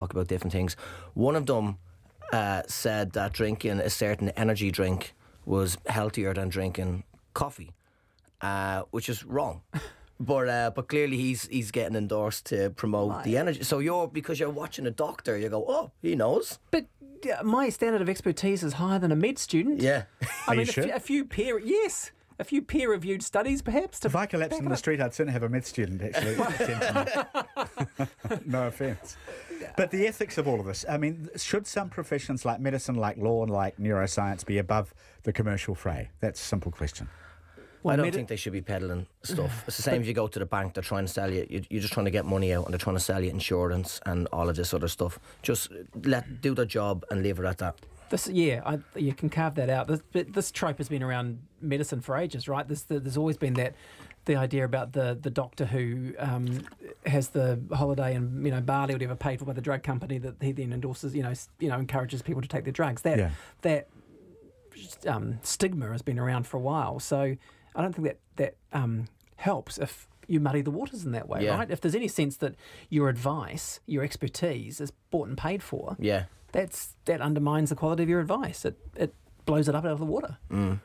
talk about different things. One of them said that drinking a certain energy drink was healthier than drinking coffee, which is wrong. But clearly he's getting endorsed to promote the energy. So because you're watching a doctor, you go, oh, he knows. But my standard of expertise is higher than a med student. Yeah. I mean, a few peer-reviewed studies, perhaps. If I collapsed in the street, I'd certainly have a med student, actually. No offence. But the ethics of all of this, I mean, should some professions like medicine, like law, and like neuroscience be above the commercial fray? That's a simple question. Well, I don't think they should be peddling stuff. It's the same if you go to the bank, they're trying to sell you. You're just trying to get money out and they're trying to sell you insurance and all of this other stuff. Just do their job and leave it at that. You can carve that out. This trope has been around medicine for ages, right? There's always been the idea about the doctor who has the holiday in Bali or whatever paid for by the drug company that he then endorses, encourages people to take their drugs. That stigma has been around for a while. So I don't think that helps if you muddy the waters in that way, right? If there's any sense that your advice, your expertise is bought and paid for, that undermines the quality of your advice. It blows it up out of the water. Mm.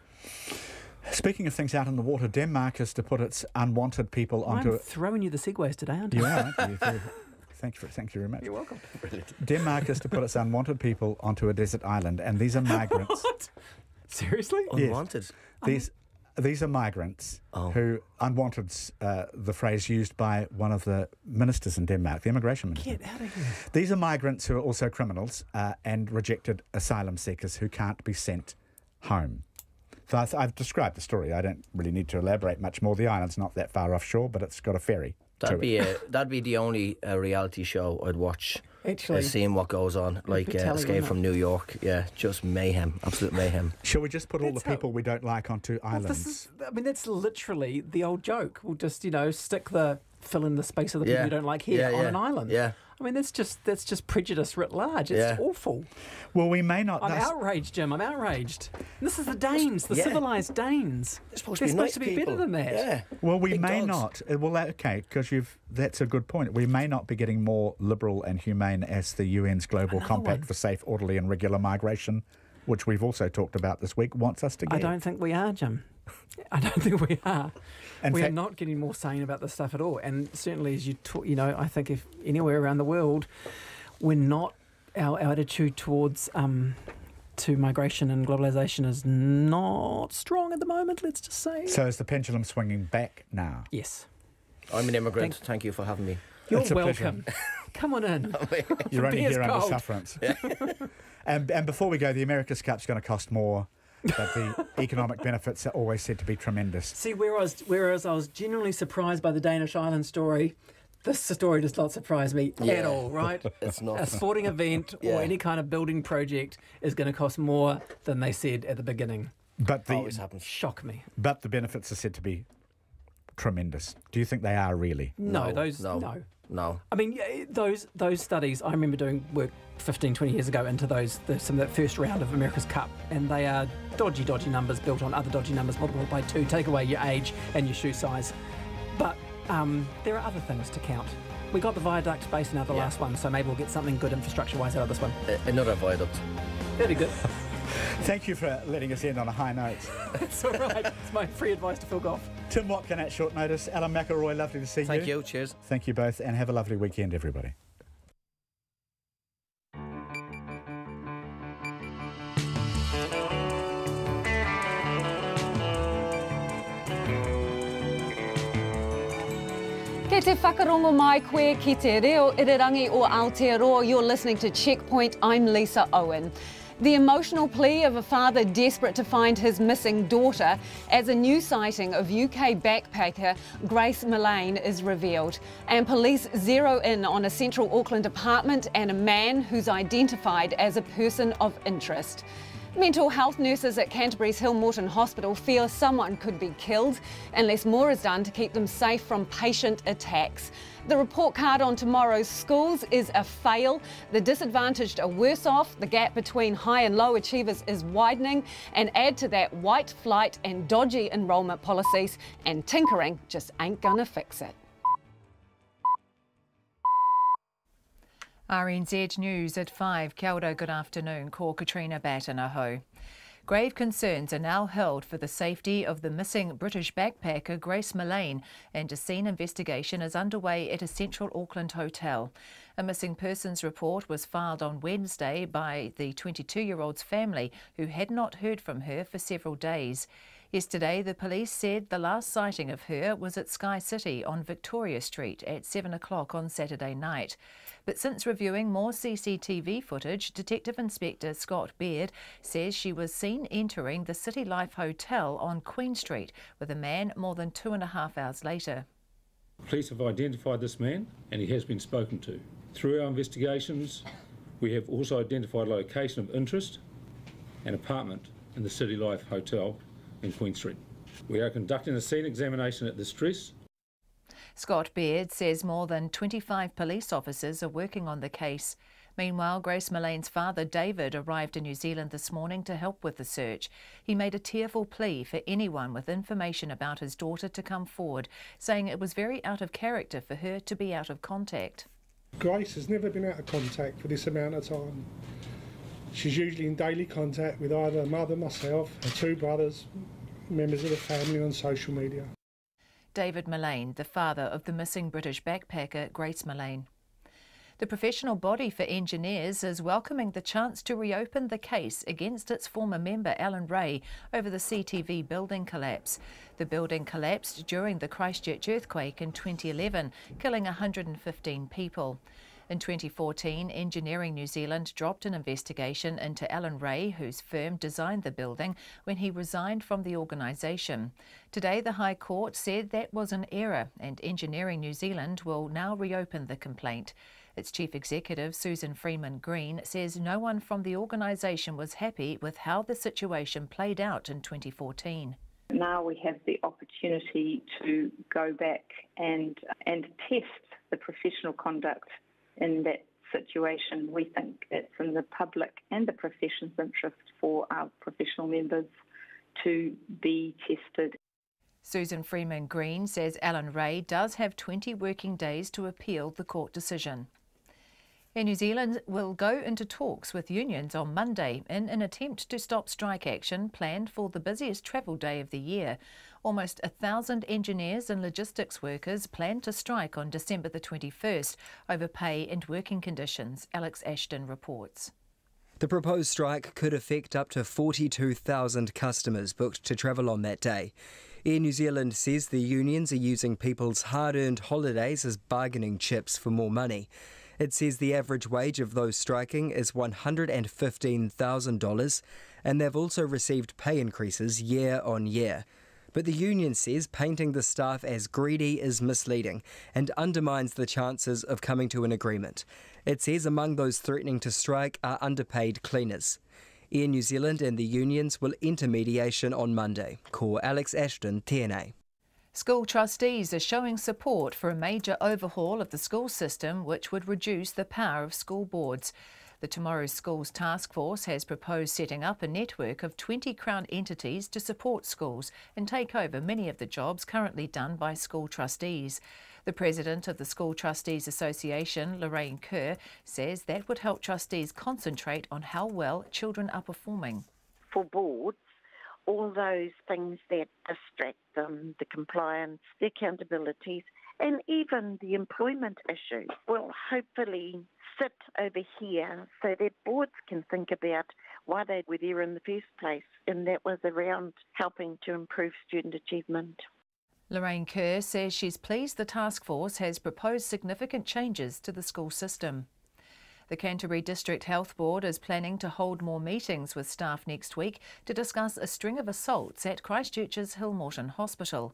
Speaking of things out in the water, Denmark is to put its unwanted people onto... I'm throwing you the segues today, aren't I? You are, aren't you? Thank you very much. You're welcome. Denmark is to put its unwanted people onto a desert island, and these are migrants. What? Seriously? Unwanted? These are migrants who, unwanted's the phrase used by one of the ministers in Denmark, the immigration minister. Get out of here. These are migrants who are also criminals and rejected asylum seekers who can't be sent home. So I've described the story. I don't really need to elaborate much more. The island's not that far offshore, but it's got a ferry. That'd be the only reality show I'd watch. Actually, seeing what goes on, like Escape from New York. Yeah, just mayhem, absolute mayhem. Shall we just put all the people we don't like onto islands? That's literally the old joke. We'll just fill in the space of the people you don't like here on an island. Yeah. I mean, that's just prejudice writ large. It's awful. Well, we may not... I'm outraged, Jim. I'm outraged. And this is the Danes, the civilised Danes. They're supposed to be better than that. Yeah. Well, we may not. Well, okay, because that's a good point. We may not be getting more liberal and humane as the UN's Global Compact for Safe, Orderly and Regular Migration, which we've also talked about this week, wants us to get. I don't think we are, Jim. I don't think we are. We are not getting more sane about this stuff at all. And certainly, as you talk, I think if anywhere around the world, our attitude towards to migration and globalisation is not strong at the moment. Let's just say. So is the pendulum swinging back now? Yes. I'm an immigrant. Thank you for having me. You're welcome. Come on in. You're only here under sufferance. And before we go, the America's Cup's going to cost more. But the economic benefits are always said to be tremendous. See, whereas I was genuinely surprised by the Danish island story, this story does not surprise me at all, right? It's not. A sporting event or any kind of building project is going to cost more than they said at the beginning. But always happens. Shock me. But the benefits are said to be tremendous. Do you think they are really? No. I mean, those studies, I remember doing work 15, 20 years ago into some of that first round of America's Cup, and they are dodgy numbers built on other dodgy numbers multiplied by 2, take away your age and your shoe size. But there are other things to count. We got the viaduct based on the last one, so maybe we'll get something good infrastructure-wise out of this one. Another viaduct. That'd be good. Thank you for letting us end on a high note. That's all right. It's my free advice to Phil Goff. Tim Watkin at short notice. Alan McElroy, lovely to see you. Thank you. Cheers. Thank you both, and have a lovely weekend, everybody. Kei te whakarongo mai koe ki te reo irirangi o Aotearoa. You're listening to Checkpoint. I'm Lisa Owen. The emotional plea of a father desperate to find his missing daughter as a new sighting of UK backpacker Grace Millane is revealed. And police zero in on a central Auckland apartment and a man who's identified as a person of interest. Mental health nurses at Canterbury's Hill Morton Hospital fear someone could be killed unless more is done to keep them safe from patient attacks. The report card on tomorrow's schools is a fail. The disadvantaged are worse off, the gap between high and low achievers is widening, and add to that white flight and dodgy enrolment policies, and tinkering just ain't gonna fix it. RNZ News at 5. Kia ora, good afternoon. Ko Katrina Batanaho. Grave concerns are now held for the safety of the missing British backpacker Grace Millane, and a scene investigation is underway at a central Auckland hotel. A missing persons report was filed on Wednesday by the 22-year-old's family, who had not heard from her for several days. Yesterday, the police said the last sighting of her was at Sky City on Victoria Street at 7 o'clock on Saturday night. But since reviewing more CCTV footage, Detective Inspector Scott Beard says she was seen entering the City Life Hotel on Queen Street with a man more than 2.5 hours later. Police have identified this man and he has been spoken to. Through our investigations, we have also identified a location of interest, an apartment in the City Life Hotel in Queen Street. We are conducting a scene examination at this address. Scott Beard says more than 25 police officers are working on the case. Meanwhile, Grace Millane's father, David, arrived in New Zealand this morning to help with the search. He made a tearful plea for anyone with information about his daughter to come forward, saying it was very out of character for her to be out of contact. Grace has never been out of contact for this amount of time. She's usually in daily contact with either her mother, myself, her two brothers, members of the family on social media. David Millane, the father of the missing British backpacker Grace Millane. The professional body for engineers is welcoming the chance to reopen the case against its former member Alan Ray over the CTV building collapse. The building collapsed during the Christchurch earthquake in 2011, killing 115 people. In 2014, Engineering New Zealand dropped an investigation into Alan Ray, whose firm designed the building, when he resigned from the organisation. Today, the High Court said that was an error, and Engineering New Zealand will now reopen the complaint. Its chief executive, Susan Freeman-Green, says no one from the organisation was happy with how the situation played out in 2014. Now we have the opportunity to go back and test the professional conduct in that situation. We think it's in the public and the profession's interest for our professional members to be tested. Susan Freeman-Green says Alan Ray does have 20 working days to appeal the court decision. Air New Zealand will go into talks with unions on Monday in an attempt to stop strike action planned for the busiest travel day of the year. Almost 1,000 engineers and logistics workers plan to strike on December the 21st over pay and working conditions. Alex Ashton reports. The proposed strike could affect up to 42,000 customers booked to travel on that day. Air New Zealand says the unions are using people's hard-earned holidays as bargaining chips for more money. It says the average wage of those striking is $115,000, and they've also received pay increases year on year. But the union says painting the staff as greedy is misleading and undermines the chances of coming to an agreement. It says among those threatening to strike are underpaid cleaners. Air New Zealand and the unions will enter mediation on Monday. Ko Alex Ashton, TNA. School trustees are showing support for a major overhaul of the school system, which would reduce the power of school boards. The Tomorrow's Schools Task Force has proposed setting up a network of 20 Crown entities to support schools and take over many of the jobs currently done by school trustees. The president of the School Trustees Association, Lorraine Kerr, says that would help trustees concentrate on how well children are performing. For boards, all those things that distract them, the compliance, the accountabilities, and even the employment issues will hopefully sit over here so that boards can think about why they were there in the first place, and that was around helping to improve student achievement. Lorraine Kerr says she's pleased the task force has proposed significant changes to the school system. The Canterbury District Health Board is planning to hold more meetings with staff next week to discuss a string of assaults at Christchurch's Morton Hospital.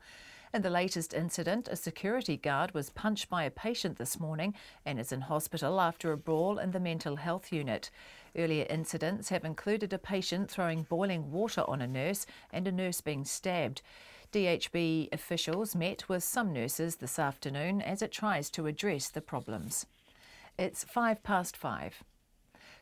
In the latest incident, a security guard was punched by a patient this morning and is in hospital after a brawl in the mental health unit. Earlier incidents have included a patient throwing boiling water on a nurse and a nurse being stabbed. DHB officials met with some nurses this afternoon as it tries to address the problems. It's 5 past 5.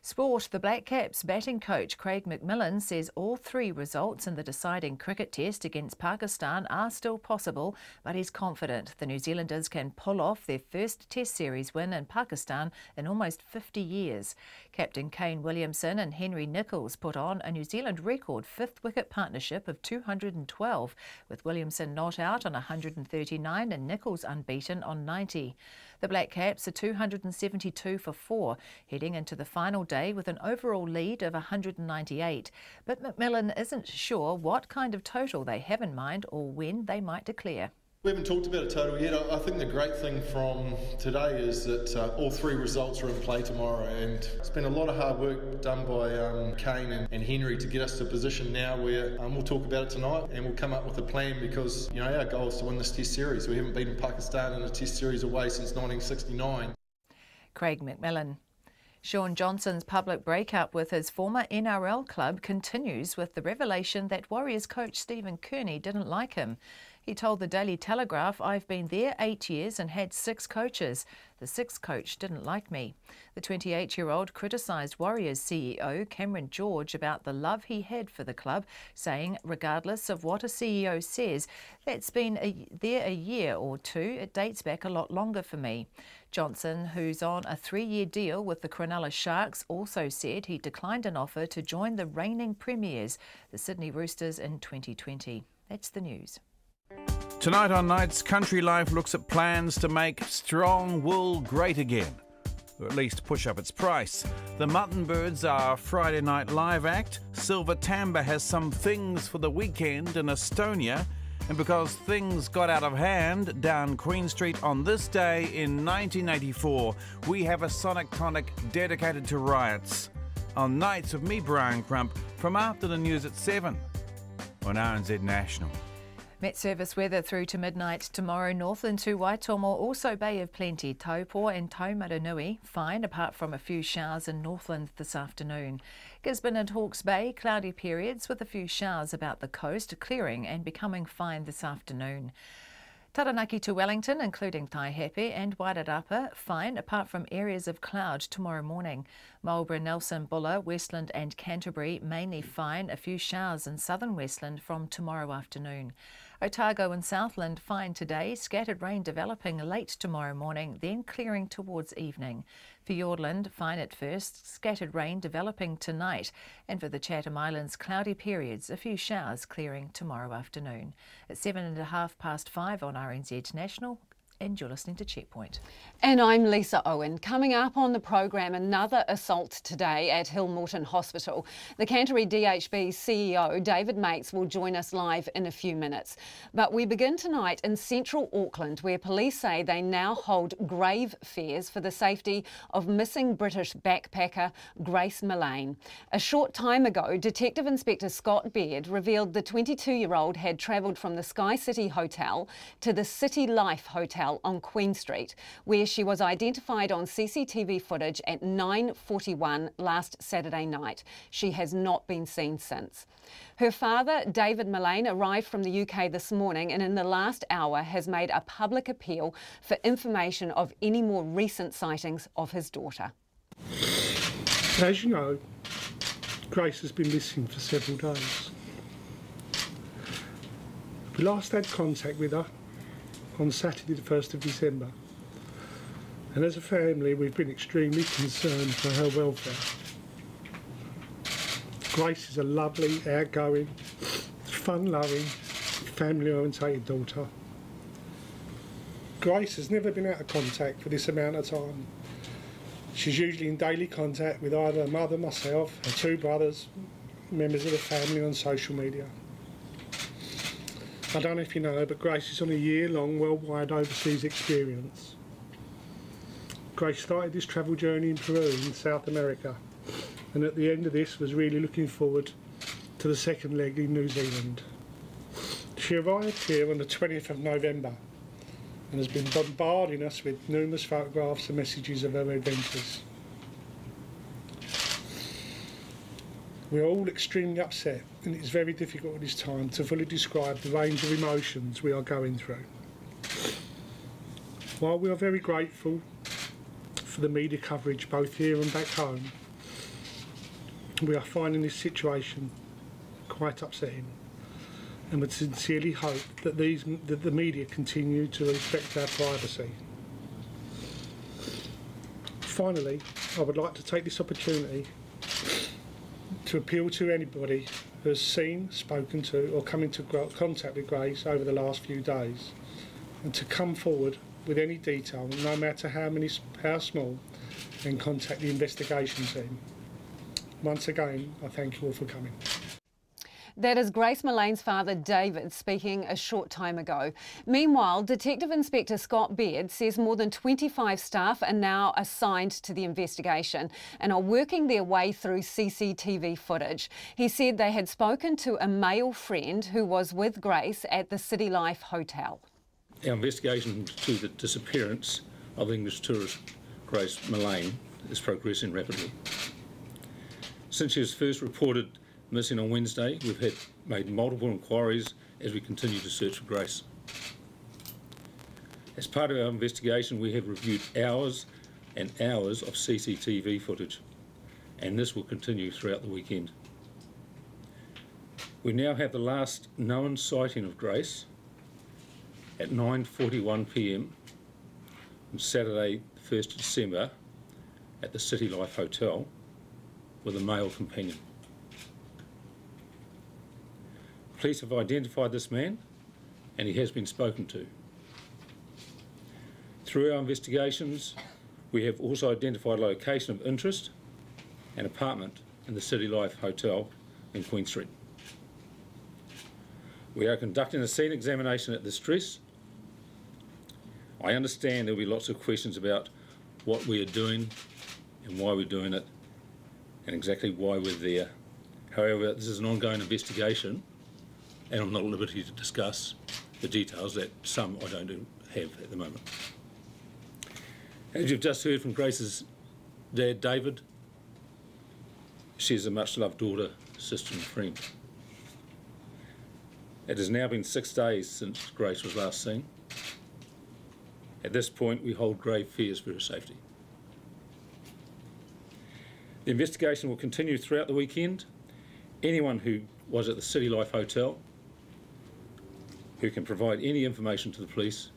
Sport, the Black Caps batting coach Craig McMillan says all 3 results in the deciding cricket test against Pakistan are still possible, but he's confident the New Zealanders can pull off their first test series win in Pakistan in almost 50 years. Captain Kane Williamson and Henry Nicholls put on a New Zealand record 5th wicket partnership of 212, with Williamson not out on 139 and Nicholls unbeaten on 90. The Black Caps are 272 for 4, heading into the final day with an overall lead of 198. But McMillan isn't sure what kind of total they have in mind or when they might declare. We haven't talked about a total yet. I think the great thing from today is that all 3 results are in play tomorrow, and it's been a lot of hard work done by Kane and Henry to get us to a position now where we'll talk about it tonight and we'll come up with a plan, because our goal is to win this test series. We haven't beaten Pakistan in a test series away since 1969. Craig McMillan. Sean Johnson's public breakup with his former NRL club continues with the revelation that Warriors coach Stephen Kearney didn't like him. He told the Daily Telegraph, "I've been there 8 years and had 6 coaches. The 6th coach didn't like me." The 28-year-old criticised Warriors CEO Cameron George about the love he had for the club, saying, regardless of what a CEO says, that's been there a year or 2, it dates back a lot longer for me. Johnson, who's on a 3-year deal with the Cronulla Sharks, also said he declined an offer to join the reigning premiers, the Sydney Roosters, in 2020. That's the news. Tonight on Nights, Country Life looks at plans to make strong wool great again, or at least push up its price. The Mutton Birds are a Friday night live act. Silver Timber has some things for the weekend in Estonia. And because things got out of hand down Queen Street on this day in 1984, we have a Sonic Tonic dedicated to riots. On Nights with me, Brian Crump, from after the news at 7 on RNZ National. Met Service weather through to midnight tomorrow. Northland to Waitomo, also Bay of Plenty, Taupo and Taumaranui, fine apart from a few showers in Northland this afternoon. Gisborne and Hawke's Bay, cloudy periods with a few showers about the coast, clearing and becoming fine this afternoon. Taranaki to Wellington, including Taihape and Wairarapa, fine apart from areas of cloud tomorrow morning. Marlborough, Nelson, Buller, Westland and Canterbury, mainly fine, a few showers in southern Westland from tomorrow afternoon. Otago and Southland, fine today, scattered rain developing late tomorrow morning, then clearing towards evening. Fiordland, fine at first, scattered rain developing tonight. And for the Chatham Islands, cloudy periods, a few showers clearing tomorrow afternoon. At 5:05 on RNZ National, and you're listening to Checkpoint. And I'm Lisa Owen. Coming up on the program, another assault today at Hill Morton Hospital. The Canterbury DHB CEO, David Mates, will join us live in a few minutes. But we begin tonight in central Auckland, where police say they now hold grave fears for the safety of missing British backpacker Grace Millane. A short time ago, Detective Inspector Scott Baird revealed the 22-year-old had travelled from the Sky City Hotel to the City Life Hotel on Queen Street, where she was identified on CCTV footage at 9:41 last Saturday night. She has not been seen since. Her father, David Millane, arrived from the UK this morning and in the last hour has made a public appeal for information of any more recent sightings of his daughter. As you know, Grace has been missing for several days. We last had contact with her on Saturday the 1st of December, and as a family we've been extremely concerned for her welfare. Grace is a lovely, outgoing, fun-loving, family-orientated daughter. Grace has never been out of contact for this amount of time. She's usually in daily contact with either her mother, myself, her 2 brothers, members of the family on social media. I don't know if you know, but Grace is on a year-long worldwide overseas experience. Grace started this travel journey in Peru in South America, and at the end of this was really looking forward to the second leg in New Zealand. She arrived here on the 20th of November and has been bombarding us with numerous photographs and messages of her adventures. We're all extremely upset, and it's very difficult at this time to fully describe the range of emotions we are going through. While we are very grateful for the media coverage both here and back home, We are finding this situation quite upsetting and would sincerely hope that the media continue to respect our privacy. Finally, I would like to take this opportunity to appeal to anybody who has seen, spoken to or come into contact with Grace over the last few days, and to come forward with any detail, no matter how small, and contact the investigation team. Once again, I thank you all for coming. That is Grace Millane's father, David, speaking a short time ago. Meanwhile, Detective Inspector Scott Beard says more than 25 staff are now assigned to the investigation and are working their way through CCTV footage. He said they had spoken to a male friend who was with Grace at the City Life Hotel. Our investigation to the disappearance of English tourist Grace Millane is progressing rapidly. Since she was first reported missing on Wednesday, we've made multiple inquiries as we continue to search for Grace. As part of our investigation, we have reviewed hours and hours of CCTV footage, and this will continue throughout the weekend. We now have the last known sighting of Grace at 9:41 p.m. on Saturday, 1st of December, at the City Life Hotel with a male companion. Police have identified this man and he has been spoken to. Through our investigations, we have also identified a location of interest, an apartment in the City Life Hotel in Queen Street. We are conducting a scene examination at this address. I understand there will be lots of questions about what we are doing and why we're doing it and exactly why we're there. However, this is an ongoing investigation and I'm not at liberty to discuss the details that some I don't have at the moment. As you've just heard from Grace's dad, David, she's a much-loved daughter, sister and friend. It has now been 6 days since Grace was last seen. At this point, we hold grave fears for her safety. The investigation will continue throughout the weekend. Anyone who was at the City Life Hotel who can provide any information to the police,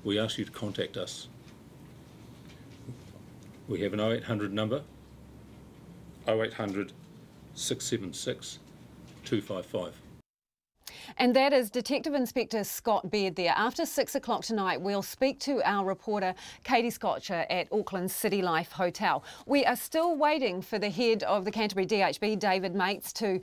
we ask you to contact us. We have an 0800 number, 0800 676 255. And that is Detective Inspector Scott Beard there. After 6 o'clock tonight, we'll speak to our reporter Katie Scotcher at Auckland City Life Hotel. We are still waiting for the head of the Canterbury DHB, David Mates, to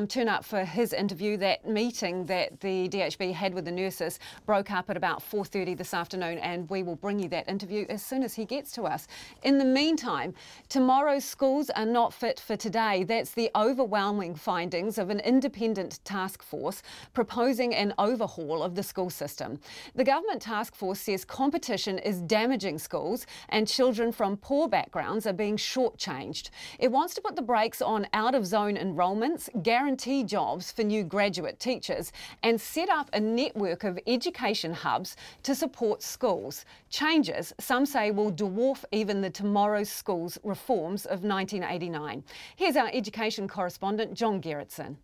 turn up for his interview. That meeting that the DHB had with the nurses broke up at about 4:30 this afternoon, and we will bring you that interview as soon as he gets to us. In the meantime, tomorrow's schools are not fit for today. That's the overwhelming findings of an independent task force proposing an overhaul of the school system. The government task force says competition is damaging schools and children from poor backgrounds are being shortchanged. It wants to put the brakes on out-of-zone enrolments, guarantee jobs for new graduate teachers and set up a network of education hubs to support schools. Changes, some say, will dwarf even the Tomorrow's Schools reforms of 1989. Here's our education correspondent, John Gerritsen.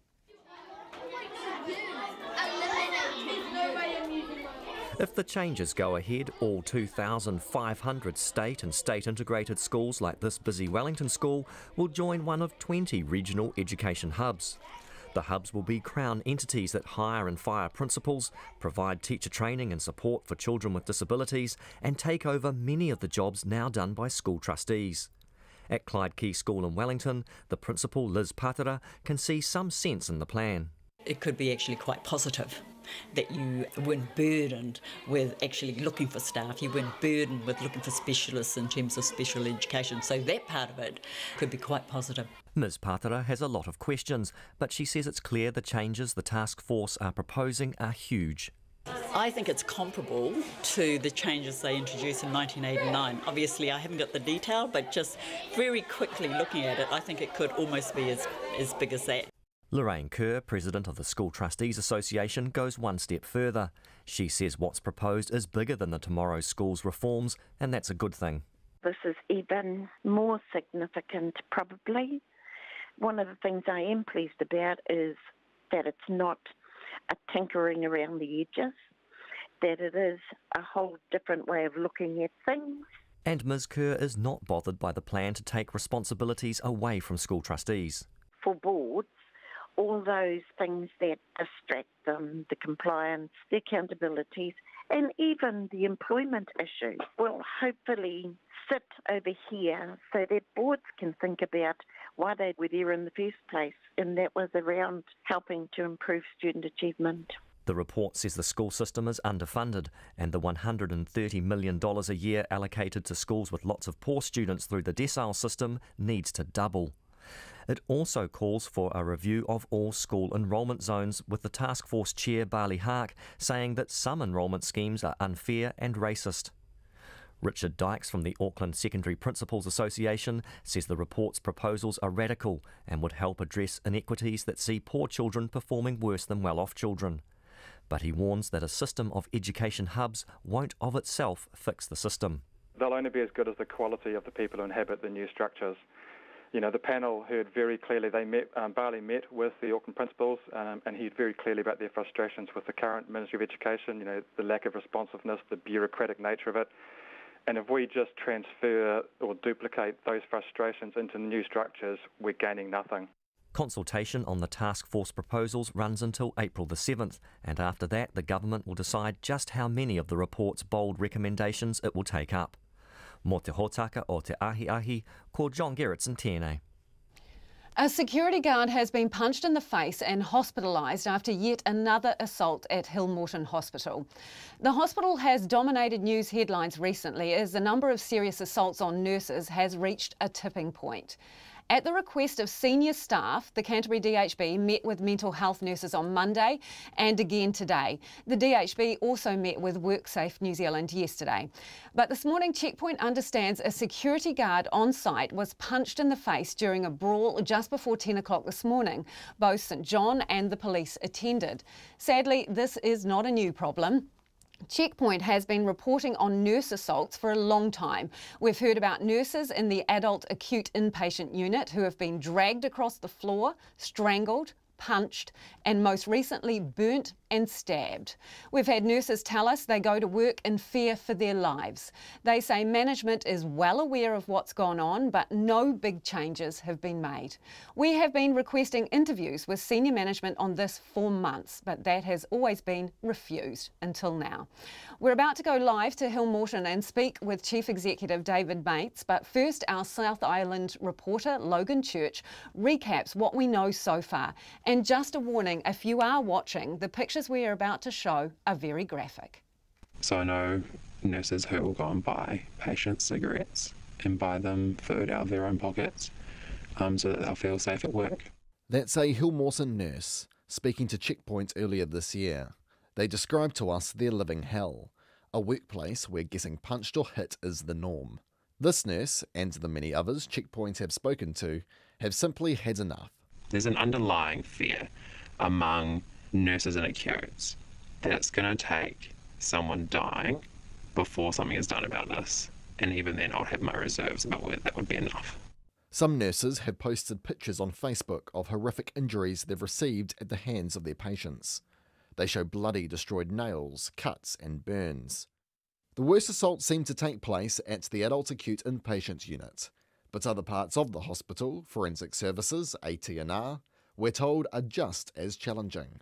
If the changes go ahead, all 2,500 state and state-integrated schools like this busy Wellington school will join one of 20 regional education hubs. The hubs will be Crown entities that hire and fire principals, provide teacher training and support for children with disabilities, and take over many of the jobs now done by school trustees. At Clyde Key School in Wellington, the principal, Liz Patera, can see some sense in the plan. It could be actually quite positive, that you weren't burdened with actually looking for staff, you weren't burdened with looking for specialists in terms of special education, so that part of it could be quite positive. Ms Patera has a lot of questions, but she says it's clear the changes the task force are proposing are huge. I think it's comparable to the changes they introduced in 1989. Obviously I haven't got the detail, but just very quickly looking at it, I think it could almost be as big as that. Lorraine Kerr, president of the School Trustees Association, goes one step further. She says what's proposed is bigger than the Tomorrow's Schools reforms, and that's a good thing. This is even more significant, probably, One of the things I am pleased about is that it's not a tinkering around the edges, that it is a whole different way of looking at things. And Ms Kerr is not bothered by the plan to take responsibilities away from school trustees. For boards, all those things that distract them, the compliance, the accountabilities, and even the employment issues will hopefully sit over here so that boards can think about why they were there in the first place, and that was around helping to improve student achievement. The report says the school system is underfunded and the $130 million a year allocated to schools with lots of poor students through the decile system needs to double. It also calls for a review of all school enrolment zones, with the task force chair Barley Hark saying that some enrolment schemes are unfair and racist. Richard Dykes from the Auckland Secondary Principals Association says the report's proposals are radical and would help address inequities that see poor children performing worse than well-off children. But he warns that a system of education hubs won't of itself fix the system. They'll only be as good as the quality of the people who inhabit the new structures. You know, the panel heard very clearly, Barley met with the Auckland principals and he heard very clearly about their frustrations with the current Ministry of Education, you know, the lack of responsiveness, the bureaucratic nature of it. And if we just transfer or duplicate those frustrations into new structures, we're gaining nothing. Consultation on the task force proposals runs until April the 7th, and after that the government will decide just how many of the report's bold recommendations it will take up. Mō te hōtaka o te ahi, ko John Gerritsen tēnei. A security guard has been punched in the face and hospitalised after yet another assault at Morton Hospital. The hospital has dominated news headlines recently as the number of serious assaults on nurses has reached a tipping point. At the request of senior staff, the Canterbury DHB met with mental health nurses on Monday and again today. The DHB also met with WorkSafe New Zealand yesterday. But this morning, Checkpoint understands a security guard on site was punched in the face during a brawl just before 10 o'clock this morning. Both St John and the police attended. Sadly, this is not a new problem. Checkpoint has been reporting on nurse assaults for a long time. We've heard about nurses in the adult acute inpatient unit who have been dragged across the floor, strangled, punched, and most recently burnt and stabbed. We've had nurses tell us they go to work in fear for their lives. They say management is well aware of what's gone on, but no big changes have been made. We have been requesting interviews with senior management on this for months, but that has always been refused until now. We're about to go live to Morton and speak with Chief Executive David Bates, but first our South Island reporter Logan Church recaps what we know so far. And just a warning, if you are watching, the pictures we are about to show are very graphic. So I know nurses who will go and buy patients cigarettes and buy them food out of their own pockets so that they'll feel safe at work. That's a Morton nurse speaking to Checkpoint earlier this year. They described to us their living hell, a workplace where getting punched or hit is the norm. This nurse, and the many others Checkpoint have spoken to, have simply had enough. There's an underlying fear among nurses and acutes that it's going to take someone dying before something is done about this, and even then I'll have my reserves about whether that would be enough. Some nurses have posted pictures on Facebook of horrific injuries they've received at the hands of their patients. They show bloody, destroyed nails, cuts and burns. The worst assaults seem to take place at the adult acute inpatient unit, but other parts of the hospital, forensic services, AT&R, we're told are just as challenging.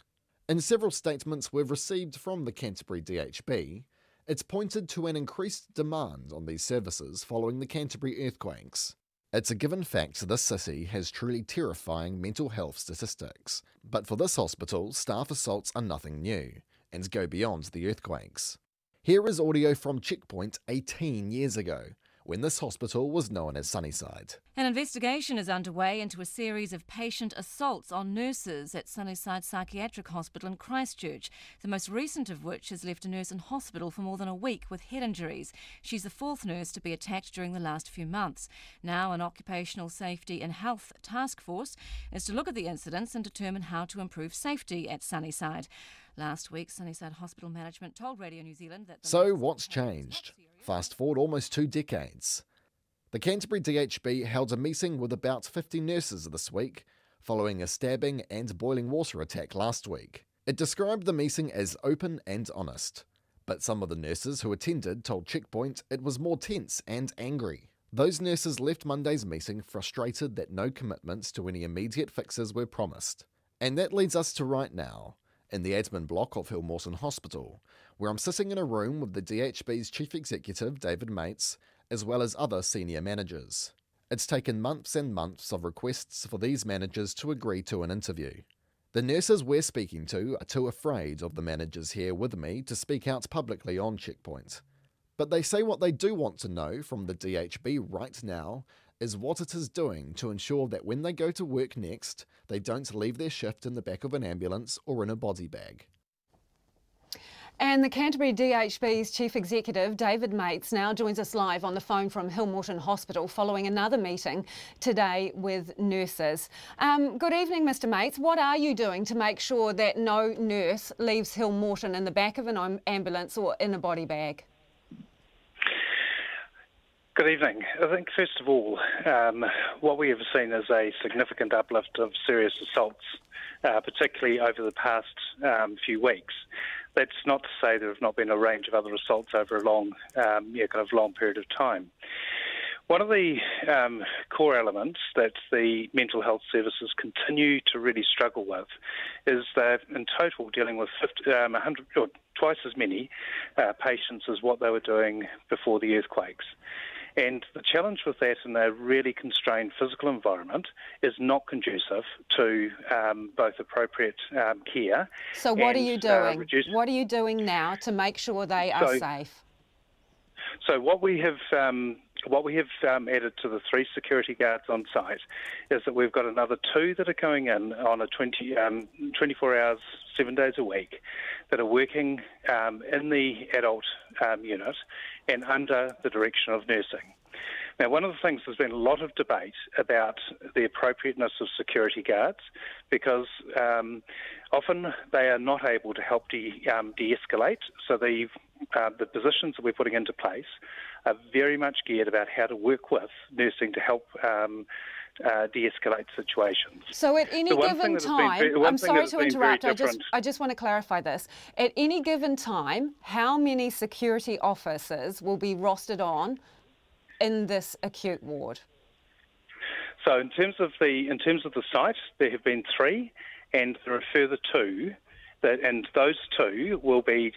In several statements we've received from the Canterbury DHB, it's pointed to an increased demand on these services following the Canterbury earthquakes. It's a given fact this city has truly terrifying mental health statistics, but for this hospital, staff assaults are nothing new and go beyond the earthquakes. Here is audio from Checkpoint 18 years ago, when this hospital was known as Sunnyside. An investigation is underway into a series of patient assaults on nurses at Sunnyside Psychiatric Hospital in Christchurch, the most recent of which has left a nurse in hospital for more than a week with head injuries. She's the fourth nurse to be attacked during the last few months. Now an occupational safety and health task force is to look at the incidents and determine how to improve safety at Sunnyside. Last week, Sunnyside Hospital Management told Radio New Zealand that... So what's changed? Fast forward almost 2 decades. The Canterbury DHB held a meeting with about 50 nurses this week, following a stabbing and boiling water attack last week. It described the meeting as open and honest, but some of the nurses who attended told Checkpoint it was more tense and angry. Those nurses left Monday's meeting frustrated that no commitments to any immediate fixes were promised. And that leads us to right now, in the admin block of Morton Hospital, where I'm sitting in a room with the DHB's Chief Executive, David Mates, as well as other senior managers. It's taken months and months of requests for these managers to agree to an interview. The nurses we're speaking to are too afraid of the managers here with me to speak out publicly on Checkpoint. But they say what they do want to know from the DHB right now is what it is doing to ensure that when they go to work next, they don't leave their shift in the back of an ambulance or in a body bag. And the Canterbury DHB's Chief Executive, David Mates, now joins us live on the phone from Morton Hospital following another meeting today with nurses. Good evening, Mr Mates. What are you doing to make sure that no nurse leaves Morton in the back of an ambulance or in a body bag? Good evening. I think, first of all, what we have seen is a significant uplift of serious assaults, particularly over the past few weeks. That's not to say there have not been a range of other assaults over a long period of time. One of the core elements that the mental health services continue to really struggle with is they're in total dealing with 100 or twice as many patients as what they were doing before the earthquakes. And the challenge with that in a really constrained physical environment is not conducive to both appropriate care. So what are you doing? What are you doing now to make sure they are safe? So what we have added to the 3 security guards on site is that we've got another 2 that are going in on a 24 hours, 7 days a week, that are working in the adult unit and under the direction of nursing. Now, one of the things, there's been a lot of debate about the appropriateness of security guards because often they are not able to help de-escalate. So the positions that we're putting into place are very much geared about how to work with nursing to help de-escalate situations. So at any given time, I'm sorry to interrupt, I just want to clarify this. At any given time, how many security officers will be rostered on in this acute ward? So in terms of the site, there have been 3, and there are further 2. And those 2 will be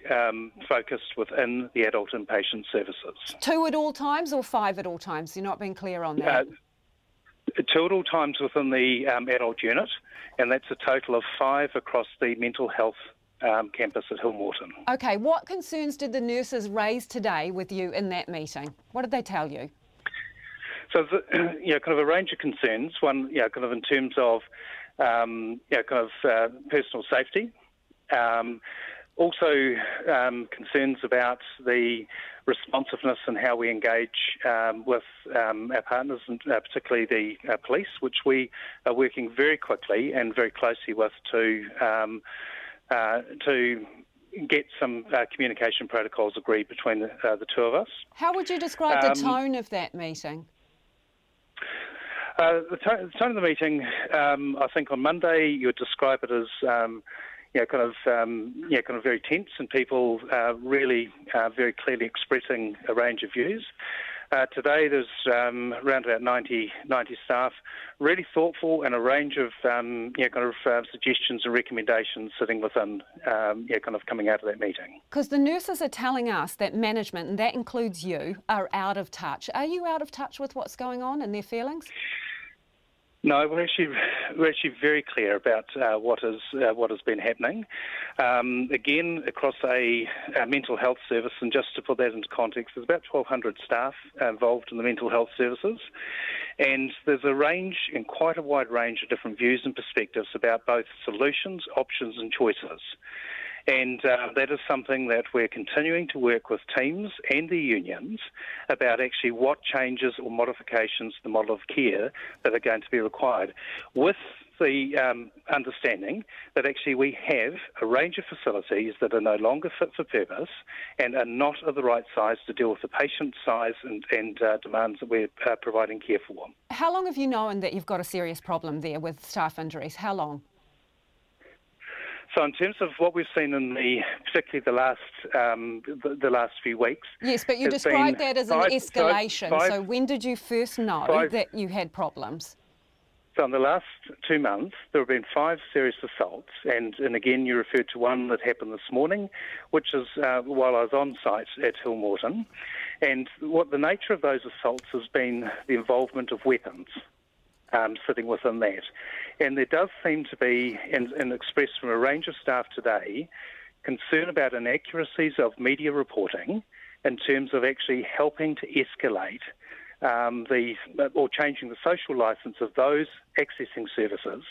focused within the adult inpatient services. 2 at all times or 5 at all times? You're not being clear on that. 2 at all times within the adult unit, and that's a total of 5 across the mental health campus at Morton. Okay, what concerns did the nurses raise today with you in that meeting? What did they tell you? So, kind of a range of concerns. One, kind of in terms of, personal safety. Also, concerns about the responsiveness and how we engage with our partners, and particularly the police, which we are working very quickly and very closely with to get some communication protocols agreed between the 2 of us. How would you describe the tone of that meeting? The tone of the meeting, I think on Monday you would describe it as kind of very tense, and people really very clearly expressing a range of views. Today there's around about 90 staff, really thoughtful, and a range of suggestions and recommendations sitting within, coming out of that meeting. Because the nurses are telling us that management, and that includes you, are out of touch. Are you out of touch with what's going on and their feelings? No, we're actually very clear about what has been happening. Again, across a mental health service, and just to put that into context, there's about 1,200 staff involved in the mental health services, and there's a range, and quite a wide range of different views and perspectives about both solutions, options and choices. And that is something that we're continuing to work with teams and the unions about actually what changes or modifications to the model of care that are going to be required, with the understanding that actually we have a range of facilities that are no longer fit for purpose and are not of the right size to deal with the patient size and demands that we're providing care for. How long have you known that you've got a serious problem there with staff injuries? How long? So in terms of what we've seen in particularly the last few weeks... Yes, but you described that as an escalation. So when did you first know that you had problems? So in the last 2 months, there have been 5 serious assaults, and again, you referred to one that happened this morning, which is while I was on site at Morton. And what the nature of those assaults has been the involvement of weapons sitting within that. And there does seem to be, and expressed from a range of staff today, concern about inaccuracies of media reporting in terms of actually helping to escalate or changing the social licence of those accessing services,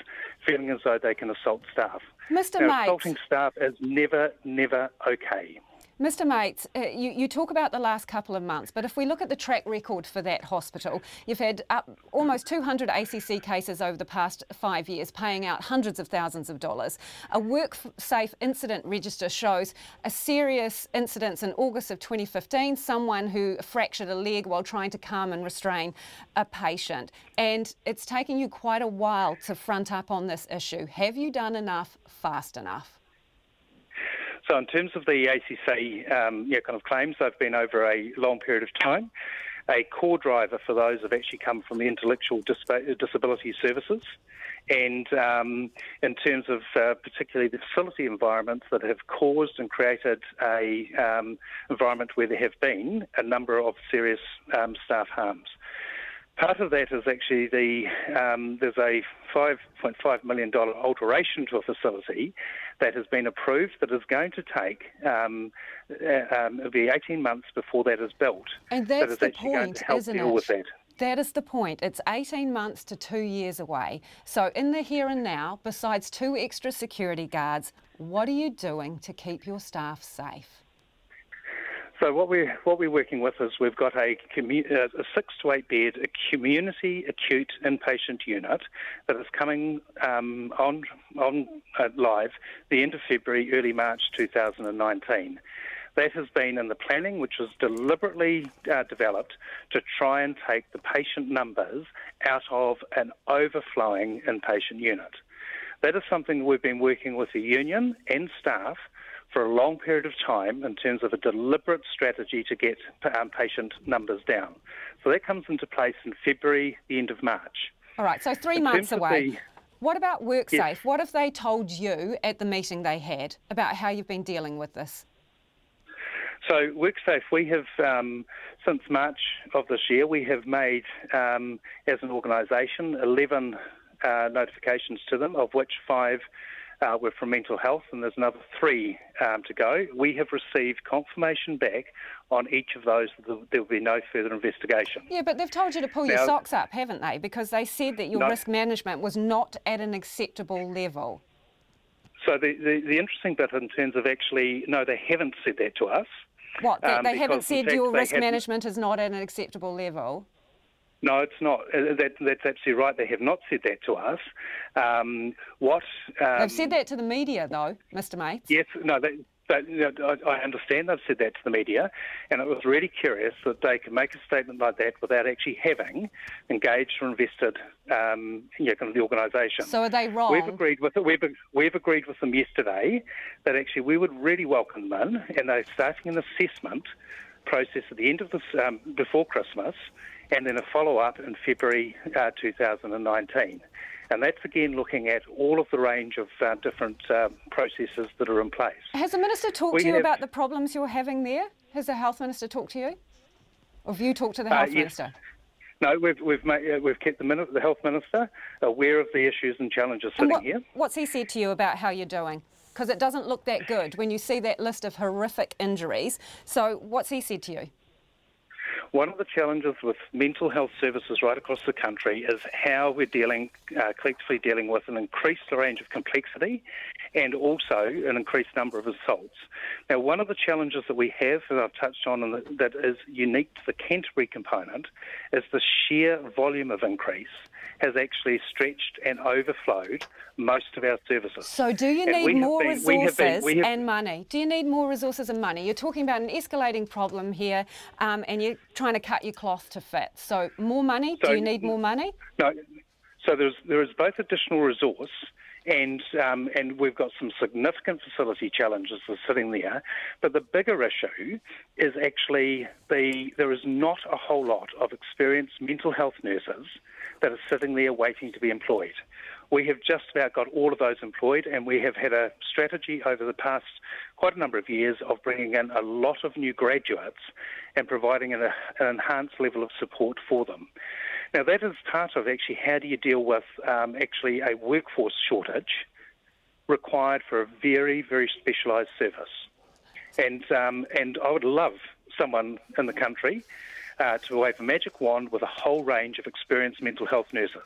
feeling as though they can assault staff. Mr. Now, Mates, assaulting staff is never okay. Mr. Mates, you talk about the last couple of months, but if we look at the track record for that hospital, you've had almost 200 ACC cases over the past 5 years, paying out hundreds of thousands of dollars. A WorkSafe incident register shows a serious incident in August of 2015, someone who fractured a leg while trying to calm and restrain a patient. And it's taken you quite a while to front up on this issue. Have you done enough fast enough? So in terms of the ACC kind of claims, they've been over a long period of time. A core driver for those have actually come from the intellectual disability services. And in terms of particularly the facility environments that have caused and created a environment where there have been a number of serious staff harms. Part of that is actually there's a $5.5 million alteration to a facility that has been approved that is going to take it'll be 18 months before that is built. And that's the point, isn't it? That is the point. It's 18 months to 2 years away. So in the here and now, besides 2 extra security guards, what are you doing to keep your staff safe? So what we're working with is we've got a 6 to 8 bed community acute inpatient unit that is coming on live the end of February, early March 2019. That has been in the planning, which was deliberately developed to try and take the patient numbers out of an overflowing inpatient unit. That is something we've been working with the union and staff for a long period of time in terms of a deliberate strategy to get patient numbers down. So that comes into place in February, the end of March. All right, so 3 months away. What about WorkSafe? Yes. What have they told you at the meeting they had about how you've been dealing with this? So WorkSafe, we have, since March of this year, we have made, as an organisation, 11 notifications to them, of which 5 were from mental health, and there's another 3 to go. We have received confirmation back on each of those that there will be no further investigation. Yeah, but they've told you to pull your socks up, haven't they? Because they said that your risk management was not at an acceptable level. So the interesting bit in terms of actually, no, they haven't said that to us. What, they haven't said your risk management is not at an acceptable level? No, it's not. That's absolutely right. They have not said that to us. They've said that to the media, though, Mr. Mates. Yes, no, I understand they've said that to the media, and it was really curious that they could make a statement like that without actually having engaged or invested kind of the organisation. So are they wrong? We've agreed with them yesterday that actually we would really welcome them in, and they're starting an assessment process at the end of this before Christmas, and then a follow-up in February 2019. And that's again looking at all of the range of different processes that are in place. Has the Minister talked to you about the problems you're having there? Has the Health Minister talked to you? Or have you talked to the Health Minister? No, we've kept the Health Minister aware of the issues and challenges sitting here. What's he said to you about how you're doing? Because it doesn't look that good when you see that list of horrific injuries. So what's he said to you? One of the challenges with mental health services right across the country is how we're collectively dealing with an increased range of complexity and also an increased number of assaults. Now, one of the challenges that we have, that I've touched on, and that is unique to the Canterbury component, is the sheer volume of increase has actually stretched and overflowed most of our services. So do you need more resources and money? Do you need more resources and money? You're talking about an escalating problem here, and you're trying to cut your cloth to fit. So more money? Do you need more money? No. So there is both additional resource and we've got some significant facility challenges that are sitting there. But the bigger issue is actually there is not a whole lot of experienced mental health nurses that are sitting there waiting to be employed. We have just about got all of those employed, and we have had a strategy over the past quite a number of years of bringing in a lot of new graduates and providing an enhanced level of support for them. Now, that is part of actually how do you deal with actually a workforce shortage required for a very, very specialised service. And I would love someone in the country to wave a magic wand with a whole range of experienced mental health nurses.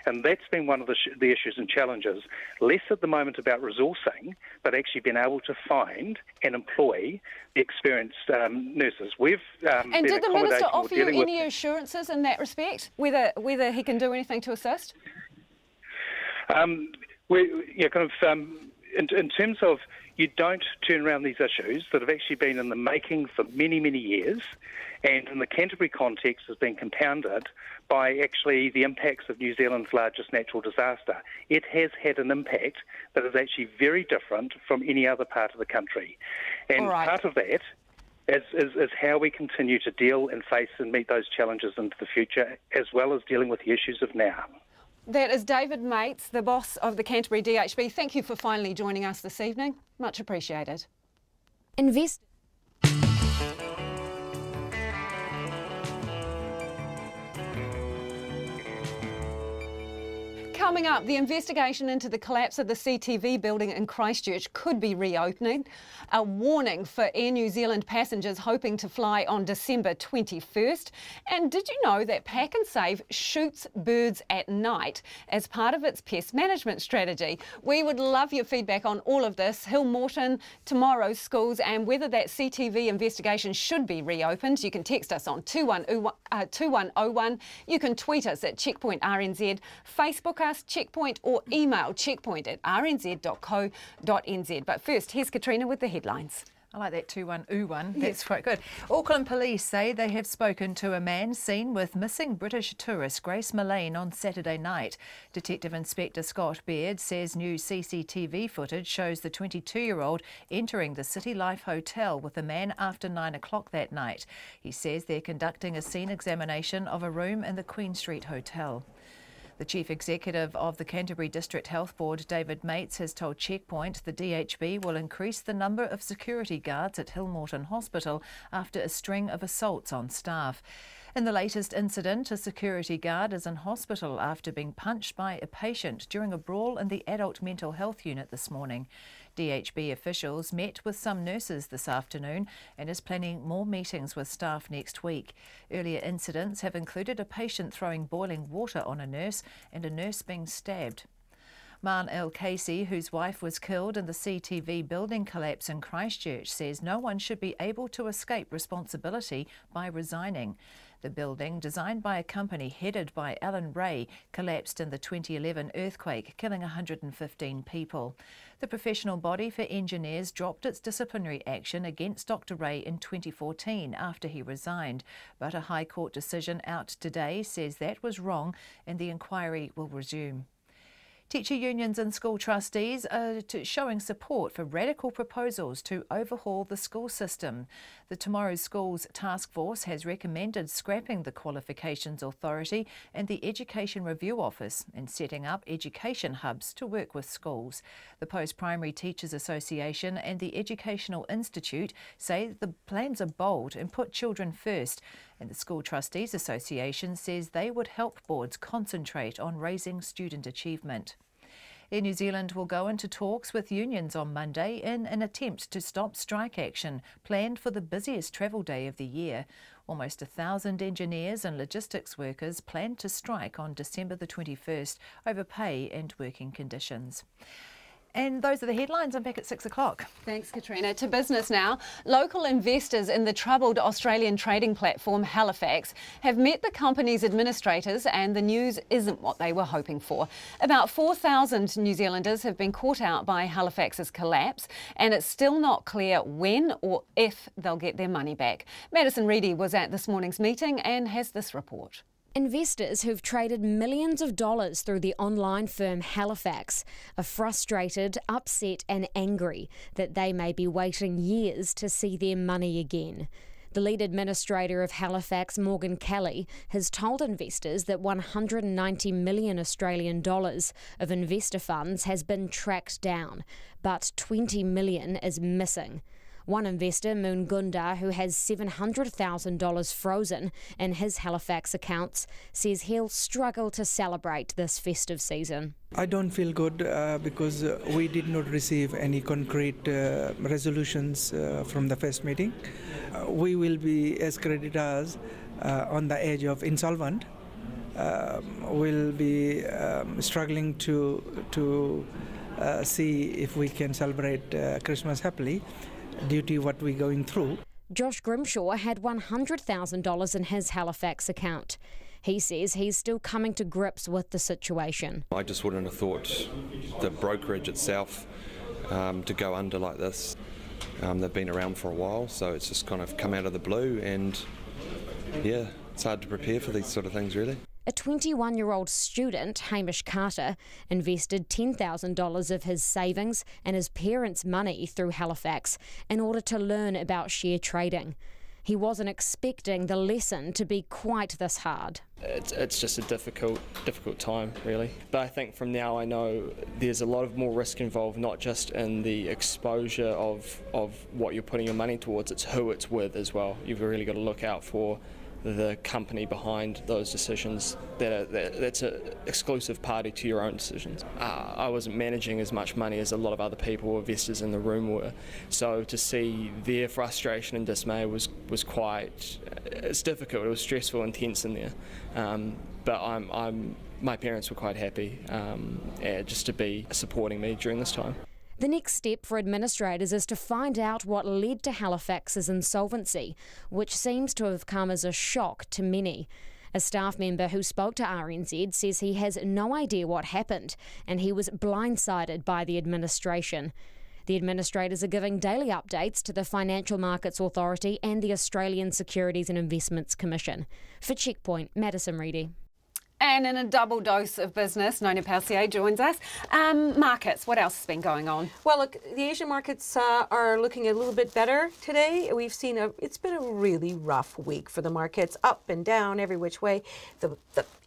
And that's been one of the issues and challenges, less at the moment about resourcing, but actually being able to find and employ the experienced nurses. We've and did the Minister offer you any assurances in that respect, whether he can do anything to assist? In terms of, you don't turn around these issues that have actually been in the making for many, many years, and in the Canterbury context has been compounded by actually the impacts of New Zealand's largest natural disaster. It has had an impact that is actually very different from any other part of the country. And part of that is how we continue to deal and face and meet those challenges into the future, as well as dealing with the issues of now. That is David Mates, the boss of the Canterbury DHB. Thank you for finally joining us this evening. Much appreciated. Coming up, the investigation into the collapse of the CTV building in Christchurch could be reopening. A warning for Air New Zealand passengers hoping to fly on December 21st. And did you know that Pack and Save shoots birds at night as part of its pest management strategy? We would love your feedback on all of this. Morton, tomorrow's schools, and whether that CTV investigation should be reopened. You can text us on 2101. You can tweet us at Checkpoint RNZ, Facebook us, Checkpoint, or email checkpoint@rnz.co.nz. But first, here's Katrina with the headlines. I like that 2101. That's quite good. Auckland police say they have spoken to a man seen with missing British tourist Grace Millane on Saturday night. Detective Inspector Scott Baird says new CCTV footage shows the 22-year-old entering the City Life Hotel with a man after 9 o'clock that night. He says they're conducting a scene examination of a room in the Queen Street Hotel. The Chief Executive of the Canterbury District Health Board, David Mates, has told Checkpoint the DHB will increase the number of security guards at Morton Hospital after a string of assaults on staff. In the latest incident, a security guard is in hospital after being punched by a patient during a brawl in the adult mental health unit this morning. DHB officials met with some nurses this afternoon and is planning more meetings with staff next week. Earlier incidents have included a patient throwing boiling water on a nurse and a nurse being stabbed. Man El Casey, whose wife was killed in the CTV building collapse in Christchurch, says no one should be able to escape responsibility by resigning. The building, designed by a company headed by Alan Ray, collapsed in the 2011 earthquake, killing 115 people. The professional body for engineers dropped its disciplinary action against Dr. Ray in 2014 after he resigned, but a High Court decision out today says that was wrong and the inquiry will resume. Teacher unions and school trustees are showing support for radical proposals to overhaul the school system. The Tomorrow's Schools Task Force has recommended scrapping the Qualifications Authority and the Education Review Office and setting up education hubs to work with schools. The Post-Primary Teachers Association and the Educational Institute say the plans are bold and put children first, and the School Trustees Association says they would help boards concentrate on raising student achievement. Air New Zealand will go into talks with unions on Monday in an attempt to stop strike action planned for the busiest travel day of the year. Almost 1,000 engineers and logistics workers plan to strike on December the 21st over pay and working conditions. And those are the headlines. I'm back at 6 o'clock. Thanks, Katrina. To business now. Local investors in the troubled Australian trading platform Halifax have met the company's administrators, and the news isn't what they were hoping for. About 4,000 New Zealanders have been caught out by Halifax's collapse, and it's still not clear when or if they'll get their money back. Madison Reedy was at this morning's meeting and has this report. Investors who've traded millions of dollars through the online firm Halifax are frustrated, upset and angry that they may be waiting years to see their money again. The lead administrator of Halifax, Morgan Kelly, has told investors that 190 million Australian dollars of investor funds has been tracked down, but 20 million is missing. One investor, Moon Gunda, who has $700,000 frozen in his Halifax accounts, says he'll struggle to celebrate this festive season. I don't feel good because we did not receive any concrete resolutions from the first meeting. We will be, as creditors, on the edge of insolvent. We'll be struggling to see if we can celebrate Christmas happily, due to what we're going through. Josh Grimshaw had $100,000 in his Halifax account. He says he's still coming to grips with the situation. I just wouldn't have thought the brokerage itself to go under like this. They've been around for a while, so it's just kind of come out of the blue, and yeah, it's hard to prepare for these sort of things, really. A 21-year-old student, Hamish Carter, invested $10,000 of his savings and his parents' money through Halifax in order to learn about share trading. He wasn't expecting the lesson to be quite this hard. It's just a difficult time, really. But I think from now I know there's a lot of more risk involved, not just in the exposure of what you're putting your money towards, it's who it's with as well. You've really got to look out for the company behind those decisions, that's an exclusive party to your own decisions. I wasn't managing as much money as a lot of other people or investors in the room were, so to see their frustration and dismay was quite, it's difficult, it was stressful and tense in there, but my parents were quite happy just to be supporting me during this time. The next step for administrators is to find out what led to Halifax's insolvency, which seems to have come as a shock to many. A staff member who spoke to RNZ says he has no idea what happened and he was blindsided by the administration. The administrators are giving daily updates to the Financial Markets Authority and the Australian Securities and Investments Commission. For Checkpoint, Madison Reedy. And in a double dose of business, Nona Pausier joins us. Markets, what else has been going on? Well, look, the Asian markets are looking a little bit better today. We've seen it's been a really rough week for the markets, up and down, every which way. The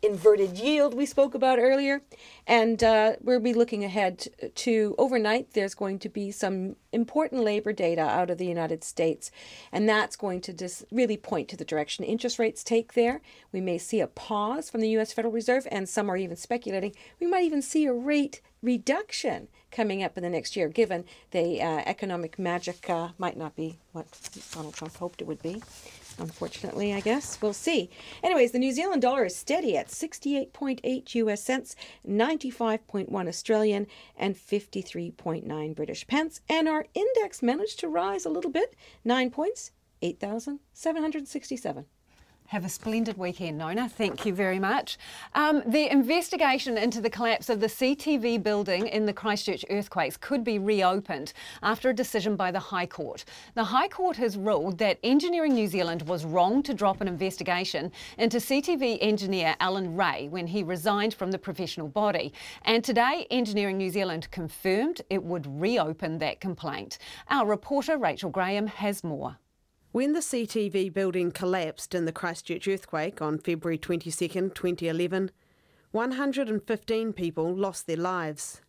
inverted yield we spoke about earlier. And we'll be looking ahead to overnight. There's going to be some important labor data out of the United States, and that's going to just really point to the direction interest rates take there. We may see a pause from the U.S. Federal Reserve, and some are even speculating we might even see a rate reduction coming up in the next year, given the economic magic might not be what Donald Trump hoped it would be. Unfortunately, I guess. We'll see. Anyways, the New Zealand dollar is steady at 68.8 US cents, 95.1 Australian, and 53.9 British pence. And our index managed to rise a little bit, 9 points, 8,767. Have a splendid weekend, Nona. Thank you very much. The investigation into the collapse of the CTV building in the Christchurch earthquakes could be reopened after a decision by the High Court. The High Court has ruled that Engineering New Zealand was wrong to drop an investigation into CTV engineer Alan Ray when he resigned from the professional body. And today, Engineering New Zealand confirmed it would reopen that complaint. Our reporter, Rachel Graham, has more. When the CTV building collapsed in the Christchurch earthquake on February 22nd, 2011, 115 people lost their lives.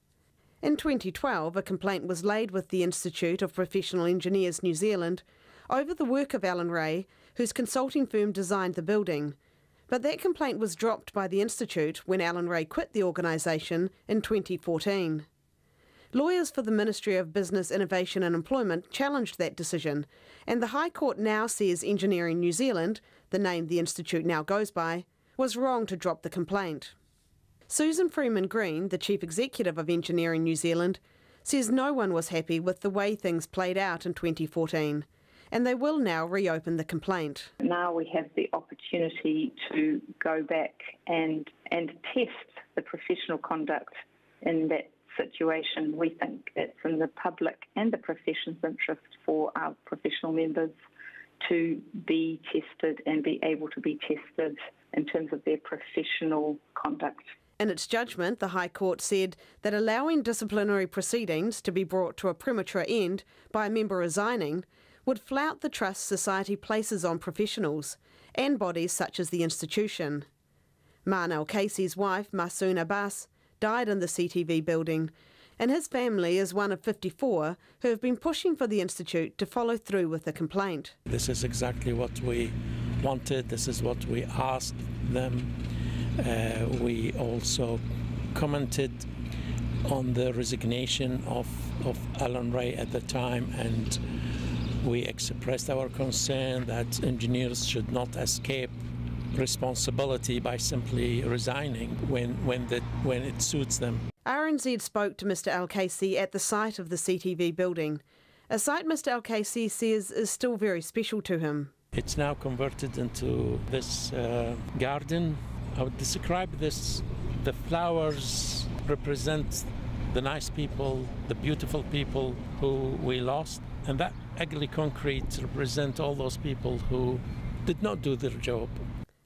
In 2012, a complaint was laid with the Institute of Professional Engineers New Zealand over the work of Alan Ray, whose consulting firm designed the building. But that complaint was dropped by the Institute when Alan Ray quit the organisation in 2014. Lawyers for the Ministry of Business, Innovation and Employment challenged that decision, and the High Court now says Engineering New Zealand, the name the institute now goes by, was wrong to drop the complaint. Susan Freeman-Green, the Chief Executive of Engineering New Zealand, says no one was happy with the way things played out in 2014, and they will now reopen the complaint. Now we have the opportunity to go back and test the professional conduct in that situation. We think it's in the public and the profession's interest for our professional members to be tested and be able to be tested in terms of their professional conduct. In its judgment, the High Court said that allowing disciplinary proceedings to be brought to a premature end by a member resigning would flout the trust society places on professionals and bodies such as the institution. Marnell Casey's wife, Masoon Abbas, died in the CTV building, and his family is one of 54 who have been pushing for the institute to follow through with the complaint. This is exactly what we wanted, this is what we asked them. We also commented on the resignation of Alan Ray at the time, and we expressed our concern that engineers should not escape responsibility by simply resigning when it suits them. RNZ spoke to Mr Al-Casey at the site of the CTV building, a site Mr Al-Casey says is still very special to him. It's now converted into this garden. I would describe this, the flowers represent the nice people, the beautiful people who we lost, and that ugly concrete represents all those people who did not do their job.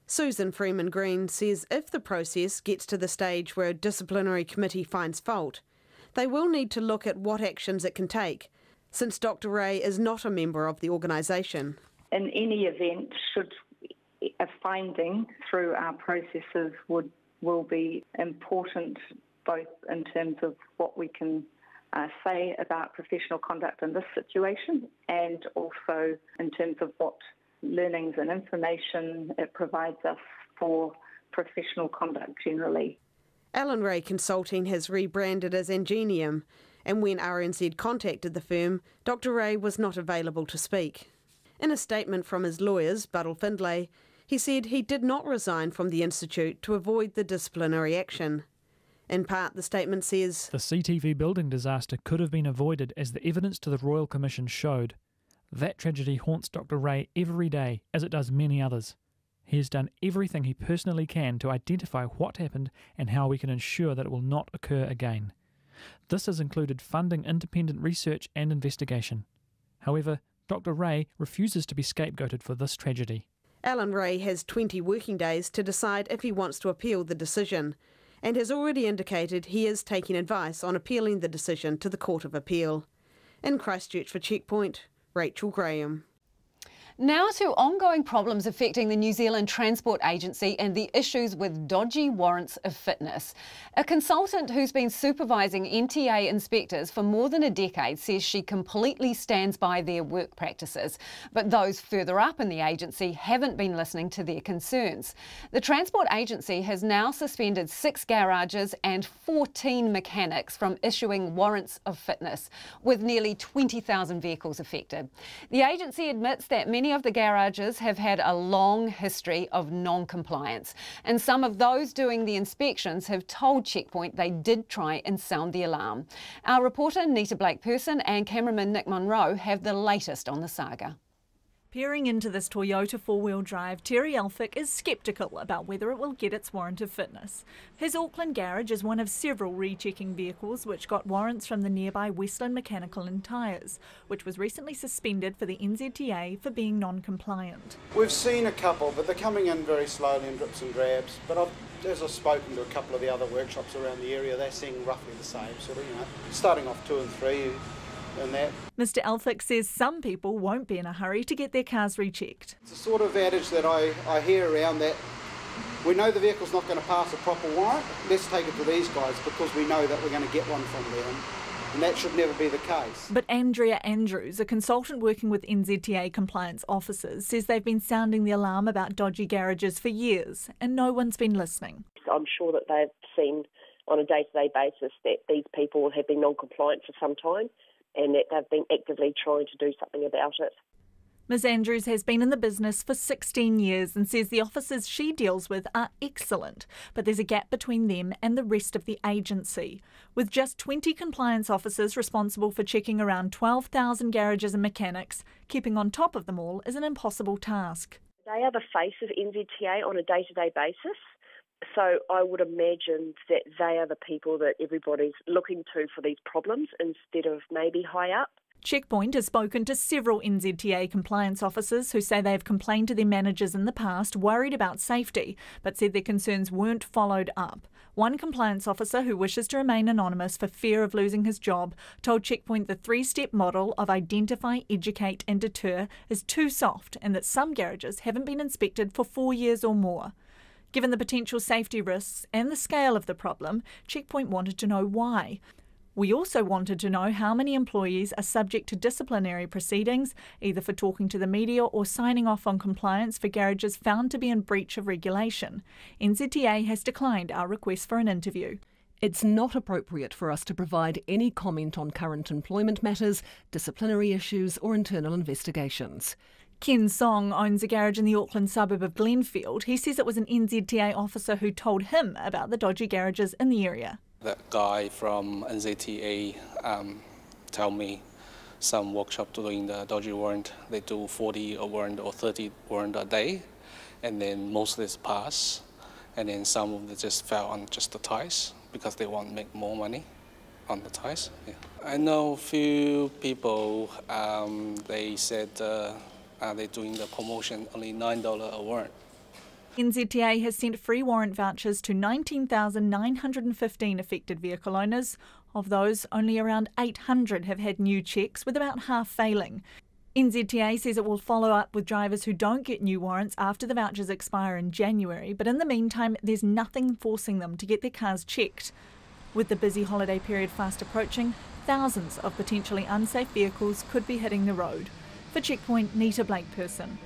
Susan Freeman-Green says if the process gets to the stage where a disciplinary committee finds fault, they will need to look at what actions it can take, since Dr Ray is not a member of the organisation. In any event, should a finding through our processes will be important, both in terms of what we can say about professional conduct in this situation, and also in terms of what learnings and information it provides us for professional conduct generally. Alan Ray Consulting has rebranded as Ingenium, and when RNZ contacted the firm, Dr Ray was not available to speak. In a statement from his lawyers, Buddle Findlay, he said he did not resign from the Institute to avoid the disciplinary action. In part, the statement says, "The CTV building disaster could have been avoided as the evidence to the Royal Commission showed. That tragedy haunts Dr Ray every day, as it does many others. He has done everything he personally can to identify what happened and how we can ensure that it will not occur again. This has included funding independent research and investigation. However, Dr Ray refuses to be scapegoated for this tragedy." Alan Ray has 20 working days to decide if he wants to appeal the decision, and has already indicated he is taking advice on appealing the decision to the Court of Appeal. In Christchurch for Checkpoint, Rachel Graham. Now to ongoing problems affecting the New Zealand Transport Agency and the issues with dodgy warrants of fitness. A consultant who's been supervising NTA inspectors for more than a decade says she completely stands by their work practices, but those further up in the agency haven't been listening to their concerns. The Transport Agency has now suspended 6 garages and 14 mechanics from issuing warrants of fitness, with nearly 20,000 vehicles affected. The agency admits that many of the garages have had a long history of non-compliance, and some of those doing the inspections have told Checkpoint they did try and sound the alarm. Our reporter Nita Blake-Person and cameraman Nick Monroe have the latest on the saga. Peering into this Toyota four-wheel drive, Terry Elphick is sceptical about whether it will get its warrant of fitness. His Auckland garage is one of several rechecking vehicles which got warrants from the nearby Westland Mechanical and Tyres, which was recently suspended for the NZTA for being non-compliant. We've seen a couple, but they're coming in very slowly in drips and drabs. But as I've spoken to a couple of the other workshops around the area, they're seeing roughly the same, sort of, starting off 2 and 3. And that. Mr Elphick says some people won't be in a hurry to get their cars rechecked. It's a sort of adage that I hear around that we know the vehicle's not going to pass a proper warrant, let's take it to these guys because we know that we're going to get one from them, and that should never be the case. But Andrea Andrews, a consultant working with NZTA compliance officers, says they've been sounding the alarm about dodgy garages for years and no one's been listening. I'm sure that they've seen on a day-to-day basis that these people have been non-compliant for some time and that they've been actively trying to do something about it. Ms Andrews has been in the business for 16 years and says the officers she deals with are excellent, but there's a gap between them and the rest of the agency. With just 20 compliance officers responsible for checking around 12,000 garages and mechanics, keeping on top of them all is an impossible task. They are the face of NZTA on a day-to-day basis, so I would imagine that they are the people that everybody's looking to for these problems instead of maybe high up. Checkpoint has spoken to several NZTA compliance officers who say they have complained to their managers in the past, worried about safety, but said their concerns weren't followed up. One compliance officer who wishes to remain anonymous for fear of losing his job told Checkpoint the three-step model of identify, educate and deter is too soft and that some garages haven't been inspected for 4 years or more. Given the potential safety risks and the scale of the problem, Checkpoint wanted to know why. We also wanted to know how many employees are subject to disciplinary proceedings, either for talking to the media or signing off on compliance for garages found to be in breach of regulation. NZTA has declined our request for an interview. It's not appropriate for us to provide any comment on current employment matters, disciplinary issues or internal investigations. Ken Song owns a garage in the Auckland suburb of Glenfield. He says it was an NZTA officer who told him about the dodgy garages in the area. That guy from NZTA tell me some workshop doing the dodgy warrant, they do 40 a warrant or 30 warrant a day, and then most of this pass, and then some of them just fell on just the ties because they want to make more money on the ties. Yeah. I know a few people, they said they're doing the promotion only $9 a warrant. NZTA has sent free warrant vouchers to 19,915 affected vehicle owners. Of those, only around 800 have had new checks, with about half failing. NZTA says it will follow up with drivers who don't get new warrants after the vouchers expire in January, but in the meantime, there's nothing forcing them to get their cars checked. With the busy holiday period fast approaching, thousands of potentially unsafe vehicles could be hitting the road. For Checkpoint, Nita Blake-Person.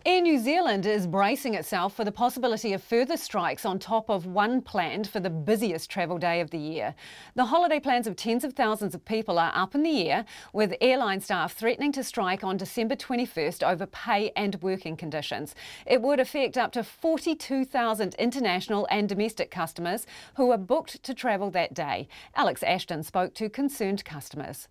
Air New Zealand is bracing itself for the possibility of further strikes on top of one planned for the busiest travel day of the year. The holiday plans of tens of thousands of people are up in the air, with airline staff threatening to strike on December 21st over pay and working conditions. It would affect up to 42,000 international and domestic customers who are booked to travel that day. Alex Ashton spoke to concerned customers.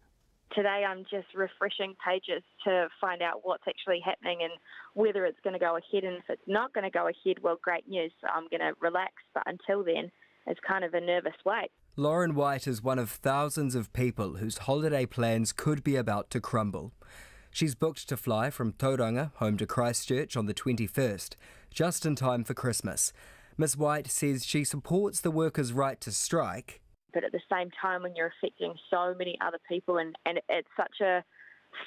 Today I'm just refreshing pages to find out what's actually happening and whether it's going to go ahead, and if it's not going to go ahead, well, great news. So I'm going to relax, but until then, it's kind of a nervous wait. Lauren White is one of thousands of people whose holiday plans could be about to crumble. She's booked to fly from Tauranga home to Christchurch on the 21st, just in time for Christmas. Ms White says she supports the workers' right to strike, but at the same time, when you're affecting so many other people and it's such a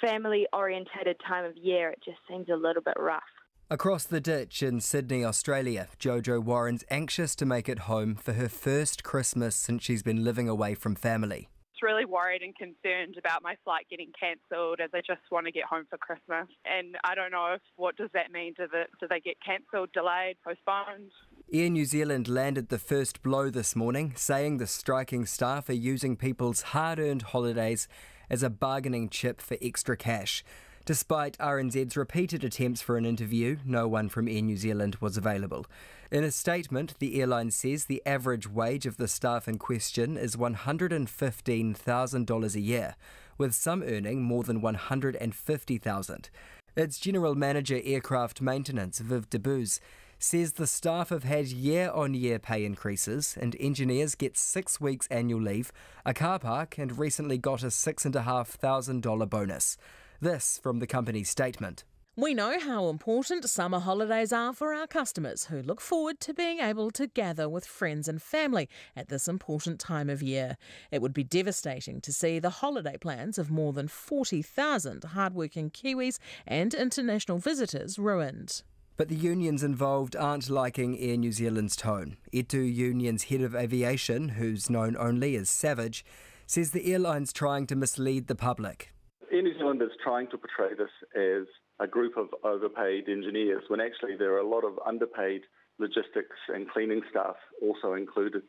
family-orientated time of year, it just seems a little bit rough. Across the ditch in Sydney, Australia, Jojo Warren's anxious to make it home for her first Christmas since she's been living away from family. Really worried and concerned about my flight getting cancelled, as I just want to get home for Christmas. And I don't know what does that mean? Do they get cancelled, delayed, postponed? Air New Zealand landed the first blow this morning, saying the striking staff are using people's hard-earned holidays as a bargaining chip for extra cash. Despite RNZ's repeated attempts for an interview, no one from Air New Zealand was available. In a statement, the airline says the average wage of the staff in question is $115,000 a year, with some earning more than $150,000. Its General Manager Aircraft Maintenance, Viv Debuse, says the staff have had year-on-year pay increases and engineers get 6 weeks annual leave, a car park and recently got a $6,500 bonus. This from the company's statement. We know how important summer holidays are for our customers who look forward to being able to gather with friends and family at this important time of year. It would be devastating to see the holiday plans of more than 40,000 hardworking Kiwis and international visitors ruined. But the unions involved aren't liking Air New Zealand's tone. Etu Union's head of aviation, who's known only as Savage, says the airline's trying to mislead the public. Air New Zealand is trying to portray this as a group of overpaid engineers, when actually there are a lot of underpaid logistics and cleaning staff also included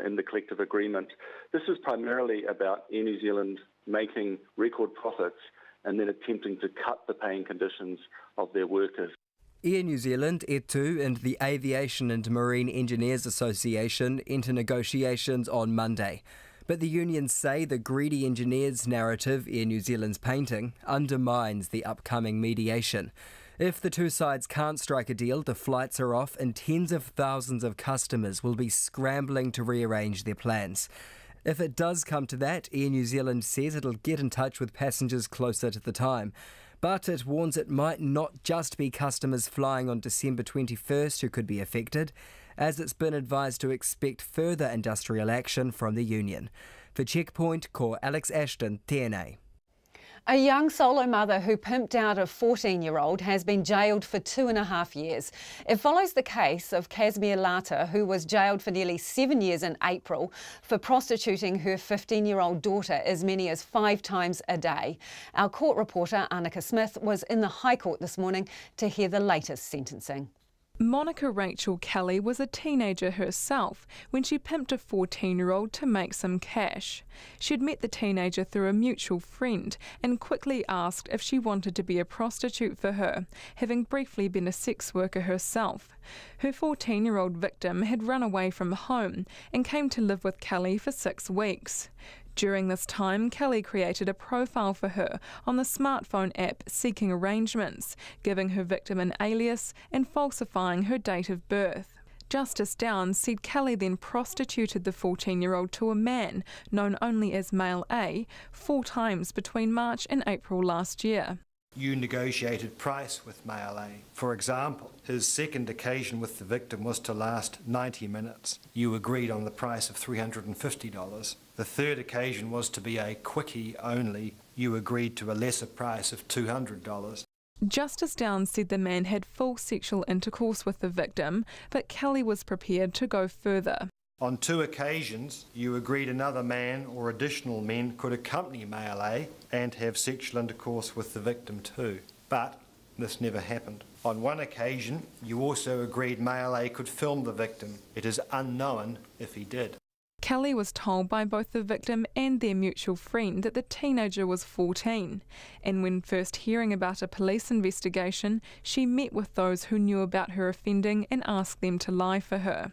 in the collective agreement. This is primarily about Air New Zealand making record profits and then attempting to cut the paying conditions of their workers. Air New Zealand, E2 and the Aviation and Marine Engineers Association enter negotiations on Monday. But the unions say the greedy engineers narrative Air New Zealand's painting undermines the upcoming mediation. If the two sides can't strike a deal, the flights are off and tens of thousands of customers will be scrambling to rearrange their plans. If it does come to that, Air New Zealand says it'll get in touch with passengers closer to the time. But it warns it might not just be customers flying on December 21st who could be affected, as it's been advised to expect further industrial action from the union. For Checkpoint, ko Alex Ashton, TNA. A young solo mother who pimped out a 14-year-old has been jailed for 2.5 years. It follows the case of Casimir Lata, who was jailed for nearly 7 years in April for prostituting her 15-year-old daughter as many as 5 times a day. Our court reporter, Annika Smith, was in the High Court this morning to hear the latest sentencing. Monica Rachel Kelly was a teenager herself when she pimped a 14-year-old to make some cash. She'd met the teenager through a mutual friend and quickly asked if she wanted to be a prostitute for her, having briefly been a sex worker herself. Her 14-year-old victim had run away from home and came to live with Kelly for 6 weeks. During this time, Kelly created a profile for her on the smartphone app Seeking Arrangements, giving her victim an alias and falsifying her date of birth. Justice Downs said Kelly then prostituted the 14-year-old to a man, known only as Male A, 4 times between March and April last year. You negotiated price with Male A. For example, his second occasion with the victim was to last 90 minutes. You agreed on the price of $350. The third occasion was to be a quickie only. You agreed to a lesser price of $200. Justice Downs said the man had full sexual intercourse with the victim, but Kelly was prepared to go further. On 2 occasions, you agreed another man or additional men could accompany Male A and have sexual intercourse with the victim too. But this never happened. On 1 occasion, you also agreed Male A could film the victim. It is unknown if he did. Kelly was told by both the victim and their mutual friend that the teenager was 14, and when first hearing about a police investigation, she met with those who knew about her offending and asked them to lie for her.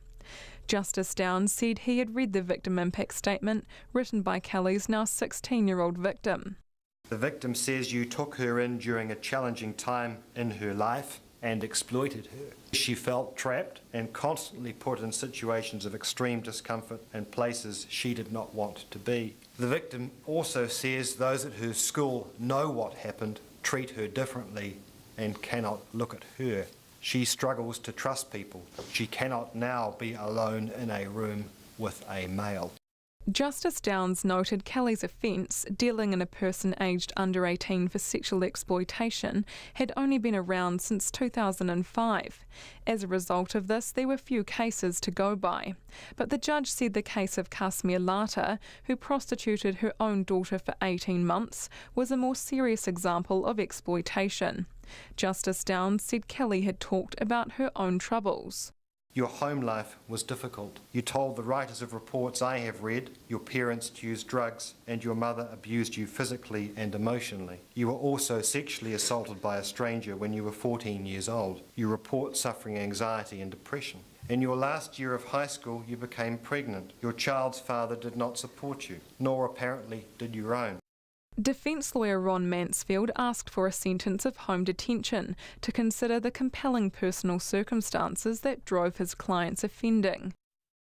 Justice Downs said he had read the victim impact statement written by Kelly's now 16-year-old victim. The victim says you took her in during a challenging time in her life and exploited her. She felt trapped and constantly put in situations of extreme discomfort and places she did not want to be. The victim also says those at her school know what happened, treat her differently, and cannot look at her. She struggles to trust people. She cannot now be alone in a room with a male. Justice Downs noted Kelly's offence, dealing in a person aged under 18 for sexual exploitation, had only been around since 2005. As a result of this, there were few cases to go by. But the judge said the case of Casimir Lata, who prostituted her own daughter for 18 months, was a more serious example of exploitation. Justice Downs said Kelly had talked about her own troubles. Your home life was difficult. You told the writers of reports I have read your parents used drugs and your mother abused you physically and emotionally. You were also sexually assaulted by a stranger when you were 14 years old. You report suffering anxiety and depression. In your last year of high school, you became pregnant. Your child's father did not support you, nor apparently did your own. Defence lawyer Ron Mansfield asked for a sentence of home detention to consider the compelling personal circumstances that drove his client's offending.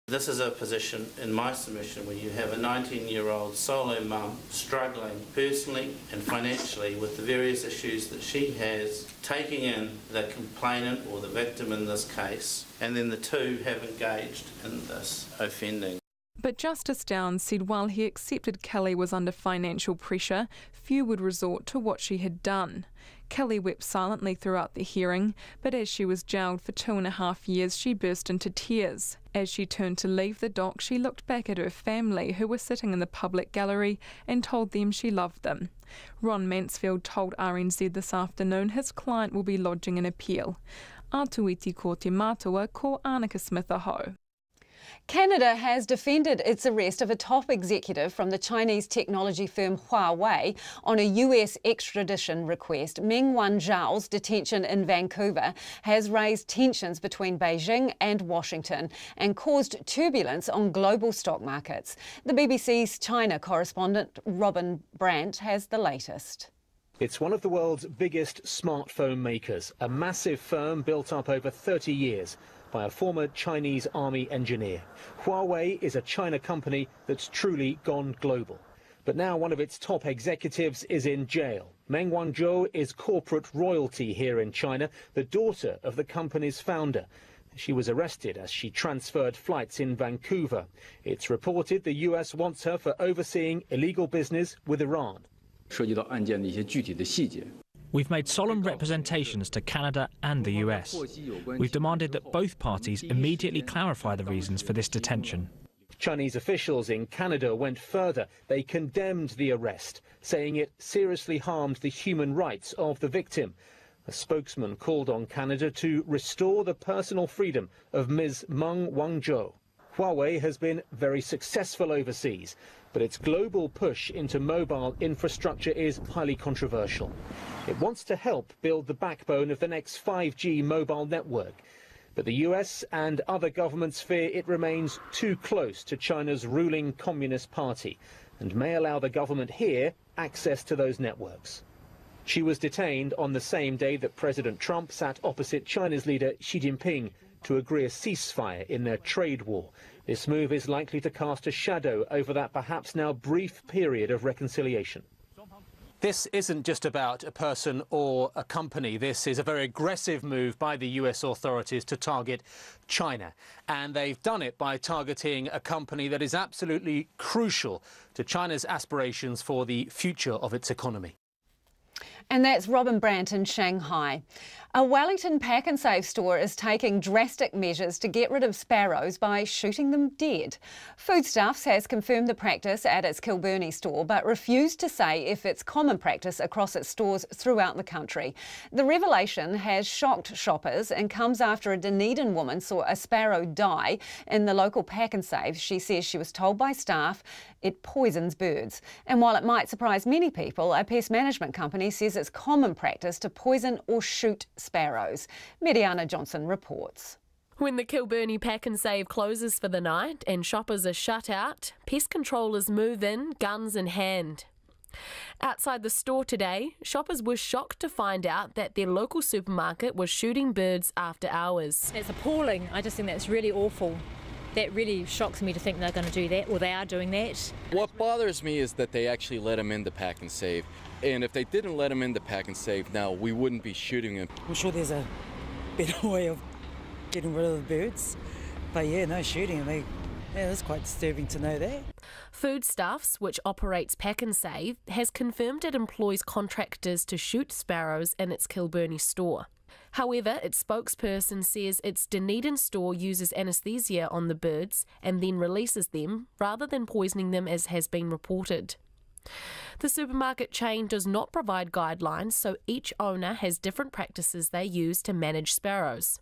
This is a position in my submission where you have a 19-year-old solo mum struggling personally and financially with the various issues that she has, taking in the complainant or the victim in this case, and then the two have engaged in this offending. But Justice Downs said while he accepted Kelly was under financial pressure, few would resort to what she had done. Kelly wept silently throughout the hearing, but as she was jailed for 2.5 years, she burst into tears. As she turned to leave the dock, she looked back at her family, who were sitting in the public gallery, and told them she loved them. Ron Mansfield told RNZ this afternoon his client will be lodging an appeal. Atuiti ko te mātua ko Annika Smith aho. Canada has defended its arrest of a top executive from the Chinese technology firm Huawei on a US extradition request. Meng Wanzhou's detention in Vancouver has raised tensions between Beijing and Washington and caused turbulence on global stock markets. The BBC's China correspondent Robin Brandt has the latest. It's one of the world's biggest smartphone makers, a massive firm built up over 30 years by a former Chinese army engineer. Huawei is a China company that's truly gone global. But now one of its top executives is in jail. Meng Wanzhou is corporate royalty here in China, the daughter of the company's founder. She was arrested as she transferred flights in Vancouver. It's reported the US wants her for overseeing illegal business with Iran. We've made solemn representations to Canada and the US. We've demanded that both parties immediately clarify the reasons for this detention. Chinese officials in Canada went further. They condemned the arrest, saying it seriously harmed the human rights of the victim. A spokesman called on Canada to restore the personal freedom of Ms. Meng Wanzhou. Huawei has been very successful overseas, but its global push into mobile infrastructure is highly controversial. It wants to help build the backbone of the next 5G mobile network. But the US and other governments fear it remains too close to China's ruling Communist Party and may allow the government here access to those networks. She was detained on the same day that President Trump sat opposite China's leader Xi Jinping to agree a ceasefire in their trade war. This move is likely to cast a shadow over that perhaps now brief period of reconciliation. This isn't just about a person or a company. This is a very aggressive move by the US authorities to target China. And they've done it by targeting a company that is absolutely crucial to China's aspirations for the future of its economy. And that's Robin Brandt in Shanghai. A Wellington Pack and Save store is taking drastic measures to get rid of sparrows by shooting them dead. Foodstuffs has confirmed the practice at its Kilburnie store but refused to say if it's common practice across its stores throughout the country. The revelation has shocked shoppers and comes after a Dunedin woman saw a sparrow die in the local Pack and Save. She says she was told by staff it poisons birds. And while it might surprise many people, a pest management company says it's common practice to poison or shoot sparrows. Mediana Johnson reports. When the Kilburnie Pack and Save closes for the night and shoppers are shut out, pest controllers move in, guns in hand. Outside the store today, shoppers were shocked to find out that their local supermarket was shooting birds after hours. It's appalling. I just think that's really awful. That really shocks me to think they're going to do that, or they are doing that. What bothers me is that they actually let them in the Pack and Save. And if they didn't let them in the Pack and Save now, we wouldn't be shooting them. I'm sure there's a better way of getting rid of the birds. But yeah, no shooting them. Yeah, it's quite disturbing to know that. Foodstuffs, which operates Pack and Save, has confirmed it employs contractors to shoot sparrows in its Kilburnie store. However, its spokesperson says its Dunedin store uses anaesthesia on the birds and then releases them, rather than poisoning them as has been reported. The supermarket chain does not provide guidelines, so each owner has different practices they use to manage sparrows.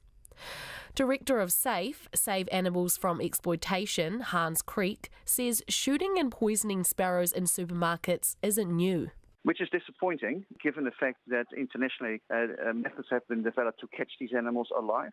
Director of SAFE, Save Animals from Exploitation, Hans Creek, says shooting and poisoning sparrows in supermarkets isn't new. Which is disappointing, given the fact that internationally methods have been developed to catch these animals alive.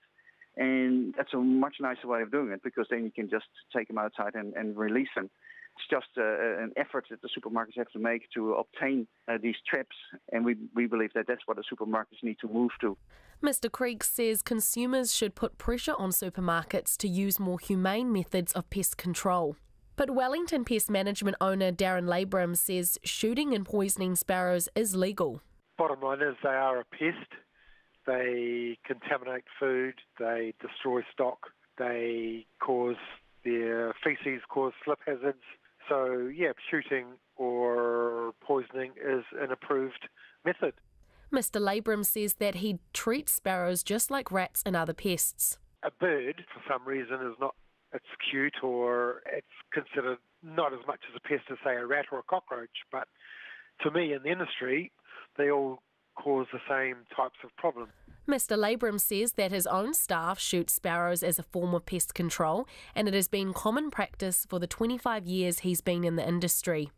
And that's a much nicer way of doing it, because then you can just take them outside and release them. It's just an effort that the supermarkets have to make to obtain these traps, and we believe that that's what the supermarkets need to move to. Mr. Creek says consumers should put pressure on supermarkets to use more humane methods of pest control. But Wellington Pest Management owner Darren Labram says shooting and poisoning sparrows is legal. Bottom line is they are a pest. They contaminate food, they destroy stock, they cause their feces cause slip hazards. So yeah, shooting or poisoning is an approved method. Mr. Labram says that he treats sparrows just like rats and other pests. A bird, for some reason, is not. It's cute, or it's considered not as much as a pest as, say, a rat or a cockroach. But to me, in the industry, they all cause the same types of problems. Mr Labram says that his own staff shoot sparrows as a form of pest control, and it has been common practice for the 25 years he's been in the industry.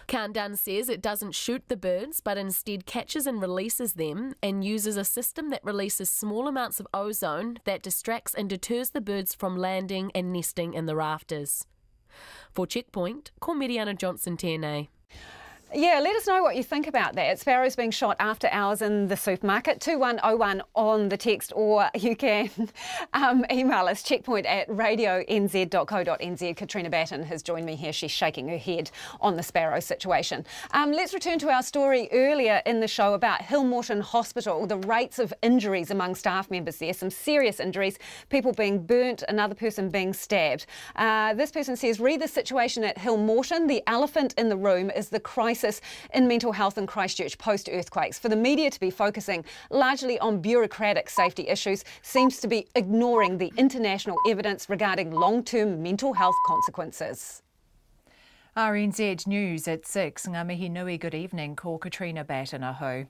Countdown says it doesn't shoot the birds, but instead catches and releases them, and uses a system that releases small amounts of ozone that distracts and deters the birds from landing and nesting in the rafters. For Checkpoint, Cormediana Johnson Tēnei. Yeah, let us know what you think about that. Sparrows being shot after hours in the supermarket. 2101 on the text, or you can email us checkpoint@radionz.co.nz. Katrina Batten has joined me here. She's shaking her head on the sparrow situation. Let's return to our story earlier in the show about Morton Hospital, the rates of injuries among staff members there, some serious injuries, people being burnt, another person being stabbed. This person says, read the situation at Morton. The elephant in the room is the crisis in mental health in Christchurch post-earthquakes. For the media to be focusing largely on bureaucratic safety issues seems to be ignoring the international evidence regarding long-term mental health consequences. RNZ News at 6. Ngā mihi nui, good evening. Ko Katrina Batten aho.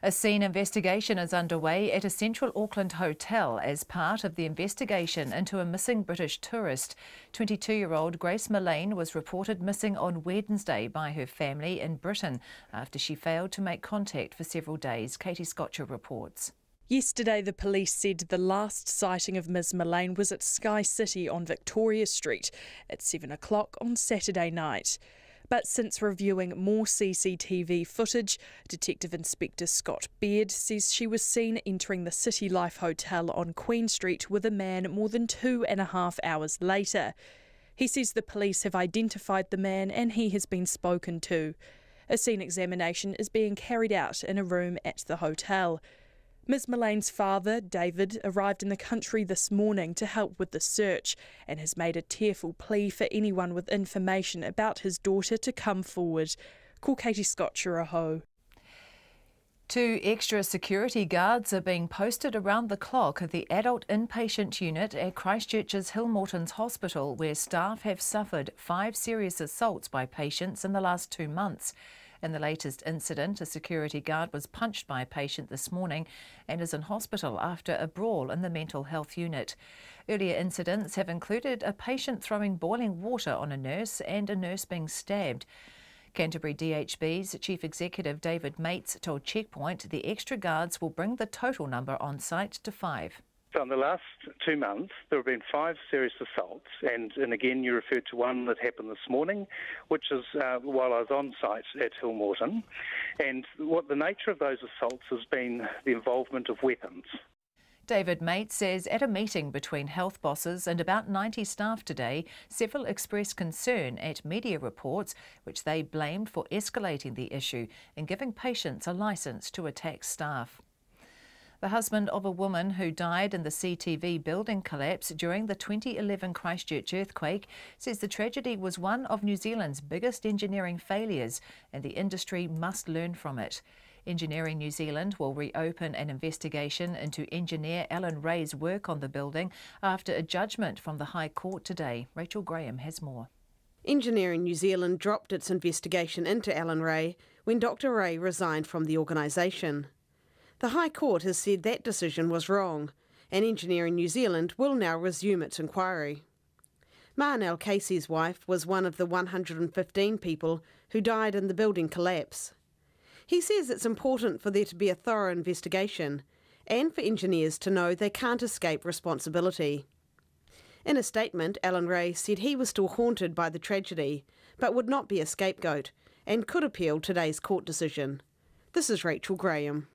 A scene investigation is underway at a central Auckland hotel as part of the investigation into a missing British tourist. 22-year-old Grace Millane was reported missing on Wednesday by her family in Britain after she failed to make contact for several days. Katie Scotcher reports. Yesterday, the police said the last sighting of Ms Millane was at Sky City on Victoria Street at 7 o'clock on Saturday night. But since reviewing more CCTV footage, Detective Inspector Scott Beard says she was seen entering the City Life Hotel on Queen Street with a man more than 2.5 hours later. He says the police have identified the man and he has been spoken to. A scene examination is being carried out in a room at the hotel. Ms Millane's father, David, arrived in the country this morning to help with the search and has made a tearful plea for anyone with information about his daughter to come forward. Ko Katie Scotcher aho. 2 extra security guards are being posted around the clock at the adult inpatient unit at Christchurch's Morton's Hospital, where staff have suffered 5 serious assaults by patients in the last 2 months. In the latest incident, a security guard was punched by a patient this morning and is in hospital after a brawl in the mental health unit. Earlier incidents have included a patient throwing boiling water on a nurse and a nurse being stabbed. Canterbury DHB's Chief Executive David Mates told Checkpoint the extra guards will bring the total number on site to 5. So in the last 2 months, there have been 5 serious assaults, and again, you referred to one that happened this morning, which is while I was on site at Morton. And what the nature of those assaults has been the involvement of weapons. David Mates says at a meeting between health bosses and about 90 staff today, several expressed concern at media reports, which they blamed for escalating the issue and giving patients a licence to attack staff. The husband of a woman who died in the CTV building collapse during the 2011 Christchurch earthquake says the tragedy was one of New Zealand's biggest engineering failures and the industry must learn from it. Engineering New Zealand will reopen an investigation into engineer Alan Ray's work on the building after a judgment from the High Court today. Rachel Graham has more. Engineering New Zealand dropped its investigation into Alan Ray when Dr Ray resigned from the organisation. The High Court has said that decision was wrong, and Engineering New Zealand will now resume its inquiry. Marnell Casey's wife was one of the 115 people who died in the building collapse. He says it's important for there to be a thorough investigation and for engineers to know they can't escape responsibility. In a statement, Alan Ray said he was still haunted by the tragedy, but would not be a scapegoat and could appeal today's court decision. This is Rachel Graham.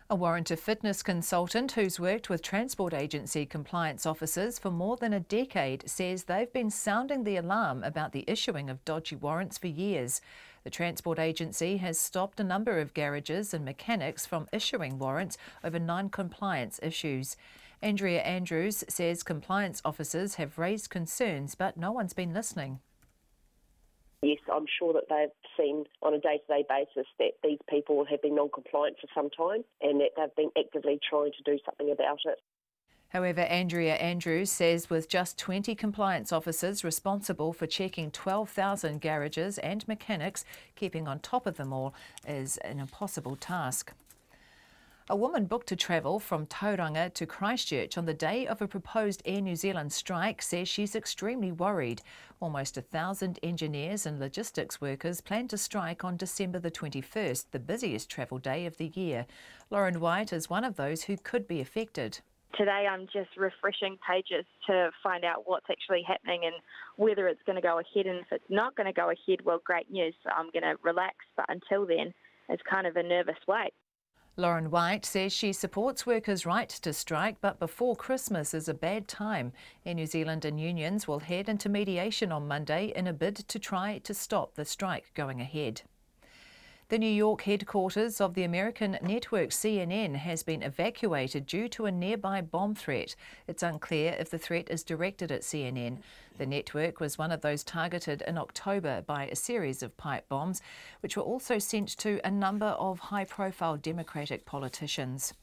A warrant of fitness consultant who's worked with transport agency compliance officers for more than a decade says they've been sounding the alarm about the issuing of dodgy warrants for years. The transport agency has stopped a number of garages and mechanics from issuing warrants over non-compliance issues. Andrea Andrews says compliance officers have raised concerns, but no one's been listening. Yes, I'm sure that they've seen on a day-to-day basis that these people have been non-compliant for some time and that they've been actively trying to do something about it. However, Andrea Andrews says with just 20 compliance officers responsible for checking 12,000 garages and mechanics, keeping on top of them all is an impossible task. A woman booked to travel from Tauranga to Christchurch on the day of a proposed Air New Zealand strike says she's extremely worried. Almost 1,000 engineers and logistics workers plan to strike on December the 21st, the busiest travel day of the year. Lauren White is one of those who could be affected. Today I'm just refreshing pages to find out what's actually happening and whether it's going to go ahead, and if it's not going to go ahead, well, great news. So I'm going to relax, but until then, it's kind of a nervous wait. Lauren White says she supports workers' right to strike, but before Christmas is a bad time. Air New Zealand and unions will head into mediation on Monday in a bid to try to stop the strike going ahead. The New York headquarters of the American network CNN has been evacuated due to a nearby bomb threat. It's unclear if the threat is directed at CNN. The network was one of those targeted in October by a series of pipe bombs, which were also sent to a number of high-profile Democratic politicians.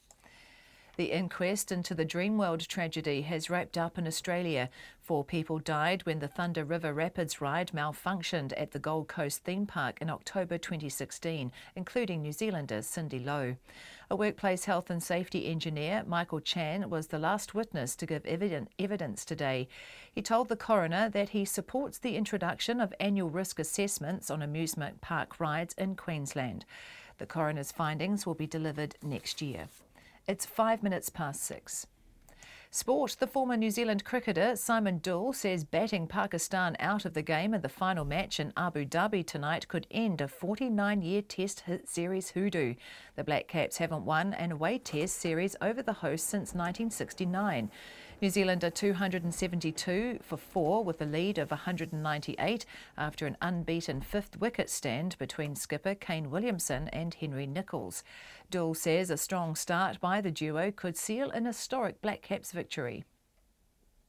The inquest into the Dreamworld tragedy has wrapped up in Australia. 4 people died when the Thunder River Rapids ride malfunctioned at the Gold Coast theme park in October 2016, including New Zealander Cindy Lowe. A workplace health and safety engineer, Michael Chan, was the last witness to give evidence today. He told the coroner that he supports the introduction of annual risk assessments on amusement park rides in Queensland. The coroner's findings will be delivered next year. It's 5 minutes past 6. Sport. The former New Zealand cricketer Simon Doull says batting Pakistan out of the game in the final match in Abu Dhabi tonight could end a 49-year Test series hoodoo. The Black Caps haven't won an away Test series over the host since 1969. New Zealand are 272 for 4 with a lead of 198 after an unbeaten 5th wicket stand between skipper Kane Williamson and Henry Nicholls. Doull says a strong start by the duo could seal an historic Black Caps victory.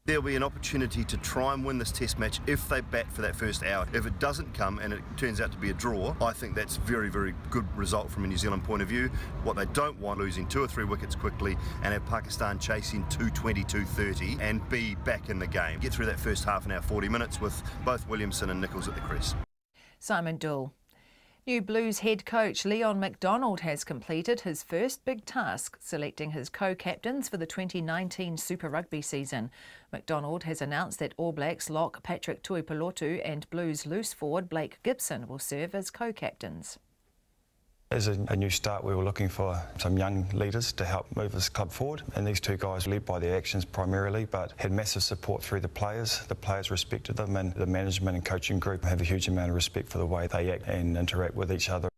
There'll be an opportunity to try and win this Test match if they bat for that first hour. If it doesn't come and it turns out to be a draw, I think that's very, very good result from a New Zealand point of view. What they don't want, losing 2 or 3 wickets quickly and have Pakistan chasing 220, 230 and be back in the game. Get through that first half an hour, 40 minutes with both Williamson and Nicholls at the crease. Simon Doull. New Blues head coach Leon MacDonald has completed his first big task, selecting his co-captains for the 2019 Super Rugby season. MacDonald has announced that All Blacks lock Patrick Tuipulotu and Blues loose forward Blake Gibson will serve as co-captains. As a new start, we were looking for some young leaders to help move this club forward, and these 2 guys led by their actions primarily, but had massive support through the players. The players respected them, and the management and coaching group have a huge amount of respect for the way they act and interact with each other.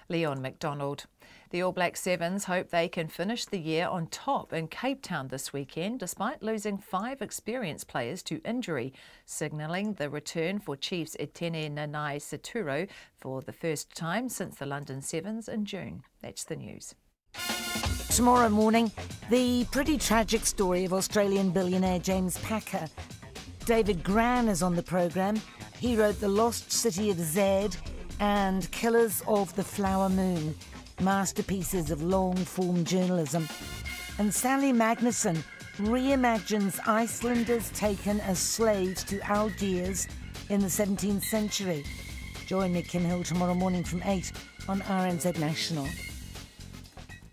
Leon MacDonald. The All Black Sevens hope they can finish the year on top in Cape Town this weekend, despite losing 5 experienced players to injury, signalling the return for Chiefs Etene Nanai Seturo for the first time since the London Sevens in June. That's the news. Tomorrow morning, the pretty tragic story of Australian billionaire James Packer. David Gran is on the programme. He wrote The Lost City of Zed and Killers of the Flower Moon, masterpieces of long-form journalism. And Sally Magnuson reimagines Icelanders taken as slaves to Algiers in the 17th century. Join me, Kim Hill, tomorrow morning from 8 on RNZ National.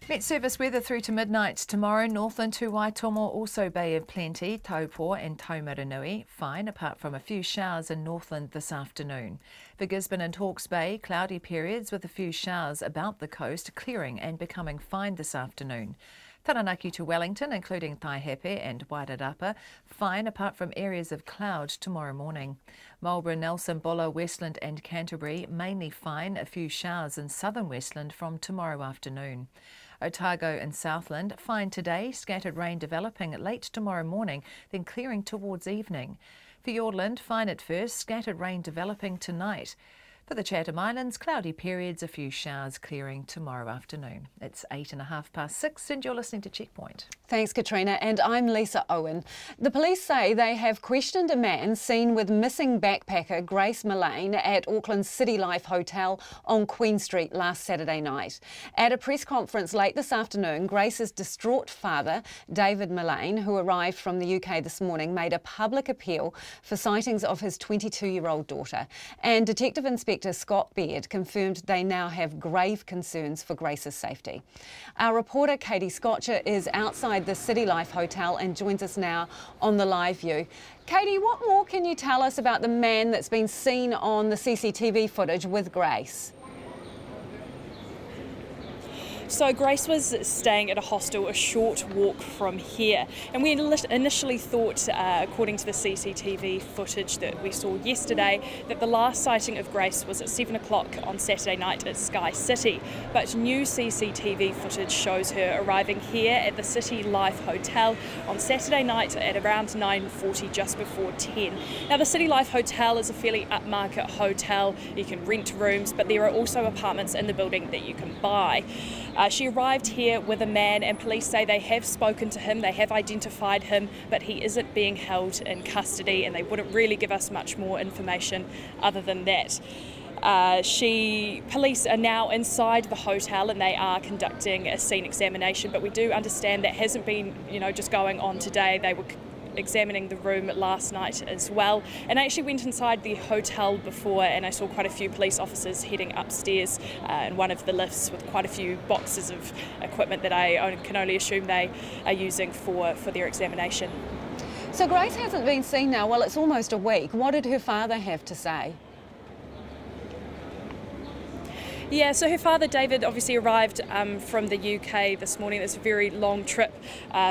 Met Service weather through to midnight tomorrow. Northland to Waitomo, also Bay of Plenty, Taupo and Taumarunui. Fine, apart from a few showers in Northland this afternoon. For Gisborne and Hawke's Bay, cloudy periods with a few showers about the coast, clearing and becoming fine this afternoon. Taranaki to Wellington, including Taihepe and Wairarapa, fine apart from areas of cloud tomorrow morning. Marlborough, Nelson, Bulla, Westland and Canterbury, mainly fine, a few showers in southern Westland from tomorrow afternoon. Otago and Southland, fine today, scattered rain developing late tomorrow morning, then clearing towards evening. For Fiordland, fine at first, scattered rain developing tonight. For the Chatham Islands, cloudy periods, a few showers clearing tomorrow afternoon. It's 6:08 and you're listening to Checkpoint. Thanks, Katrina, and I'm Lisa Owen. The police say they have questioned a man seen with missing backpacker Grace Millane at Auckland's City Life Hotel on Queen Street last Saturday night. At a press conference late this afternoon, Grace's distraught father, David Millane, who arrived from the UK this morning, made a public appeal for sightings of his 22-year-old daughter. And Detective Inspector Inspector Scott Baird confirmed they now have grave concerns for Grace's safety. Our reporter Katie Scotcher is outside the City Life Hotel and joins us now on the live view. Katie, what more can you tell us about the man that's been seen on the CCTV footage with Grace? So Grace was staying at a hostel a short walk from here, and we initially thought, according to the CCTV footage that we saw yesterday, that the last sighting of Grace was at 7 o'clock on Saturday night at Sky City. But new CCTV footage shows her arriving here at the City Life Hotel on Saturday night at around 9:40, just before 10. Now the City Life Hotel is a fairly upmarket hotel. You can rent rooms, but there are also apartments in the building that you can buy. She arrived here with a man, and police say they have spoken to him, they have identified him, but he isn't being held in custody, and they wouldn't really give us much more information other than that. Police are now inside the hotel and they are conducting a scene examination, but we do understand that hasn't been, just going on today. They were examining the room last night as well, and I actually went inside the hotel before and I saw quite a few police officers heading upstairs in one of the lifts with quite a few boxes of equipment that I can only assume they are using for their examination. So Grace hasn't been seen now, well, it's almost a week. What did her father have to say? Yeah, so her father, David, obviously arrived from the UK this morning. It's a very long trip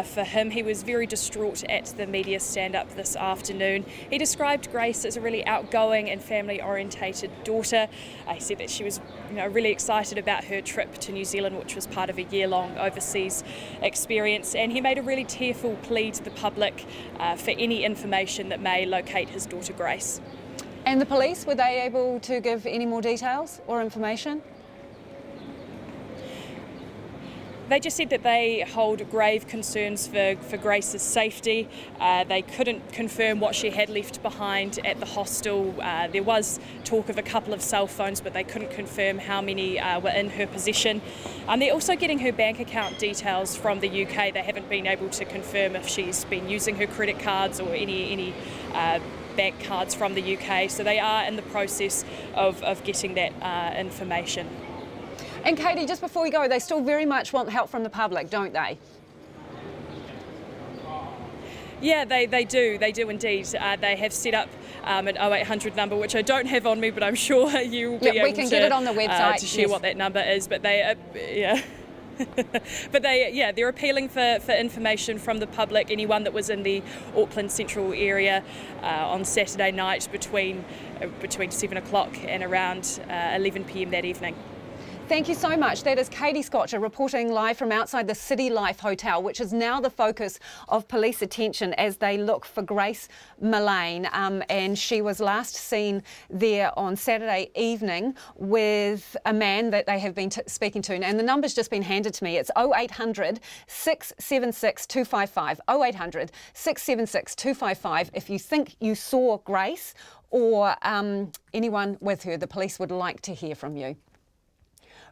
for him. He was very distraught at the media stand-up this afternoon. He described Grace as a really outgoing and family-orientated daughter. He said that she was really excited about her trip to New Zealand, which was part of a year-long overseas experience. And he made a really tearful plea to the public for any information that may locate his daughter Grace. And the police, were they able to give any more details or information? They just said that they hold grave concerns for Grace's safety. They couldn't confirm what she had left behind at the hostel. There was talk of a couple of cell phones, but they couldn't confirm how many were in her possession. They're also getting her bank account details from the UK. They haven't been able to confirm if she's been using her credit cards or any bank cards from the UK, so they are in the process of getting that information. And Katie, just before we go, they still very much want help from the public, don't they? Yeah, they do indeed. They have set up an 0800 number, which I don't have on me, but I'm sure you will be able we can get it on the website to share what that number is. But they, but they're appealing for information from the public. Anyone that was in the Auckland central area on Saturday night between 7 o'clock and around 11 p.m. that evening. Thank you so much. That is Katie Scotcher reporting live from outside the City Life Hotel, which is now the focus of police attention as they look for Grace Millane. And she was last seen there on Saturday evening with a man that they have been speaking to. And the number's just been handed to me. It's 0800 676 255. 0800 676 255 if you think you saw Grace or anyone with her. The police would like to hear from you.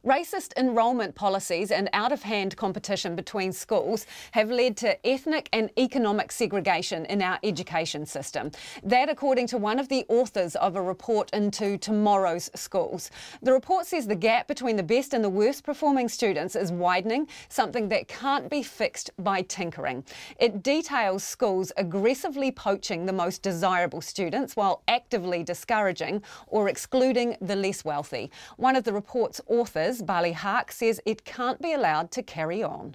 Racist enrolment policies and out-of-hand competition between schools have led to ethnic and economic segregation in our education system. That, according to one of the authors of a report into tomorrow's schools. The report says the gap between the best and the worst performing students is widening, something that can't be fixed by tinkering. It details schools aggressively poaching the most desirable students while actively discouraging or excluding the less wealthy. One of the report's authors, Bali Haak, says it can't be allowed to carry on.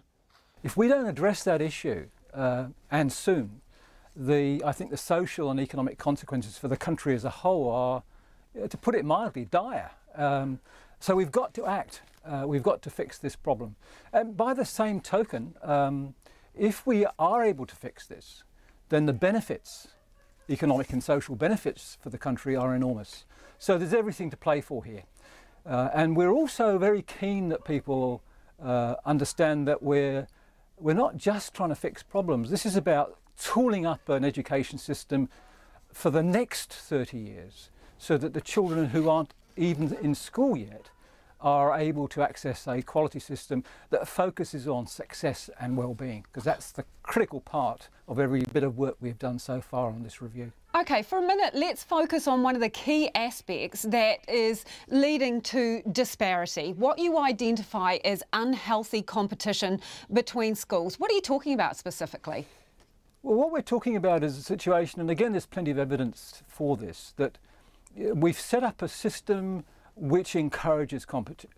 If we don't address that issue, and soon, I think the social and economic consequences for the country as a whole are, to put it mildly, dire. So we've got to act. We've got to fix this problem. And by the same token, if we are able to fix this, then the benefits, economic and social benefits for the country, are enormous. So there's everything to play for here. And we're also very keen that people understand that we're not just trying to fix problems. This is about tooling up an education system for the next 30 years so that the children who aren't even in school yet are able to access a quality system that focuses on success and well-being, because that's the critical part of every bit of work we've done so far on this review. OK, for a minute, let's focus on one of the key aspects that is leading to disparity, what you identify as unhealthy competition between schools. What are you talking about specifically? Well, what we're talking about is a situation, and again there's plenty of evidence for this, that we've set up a system which encourages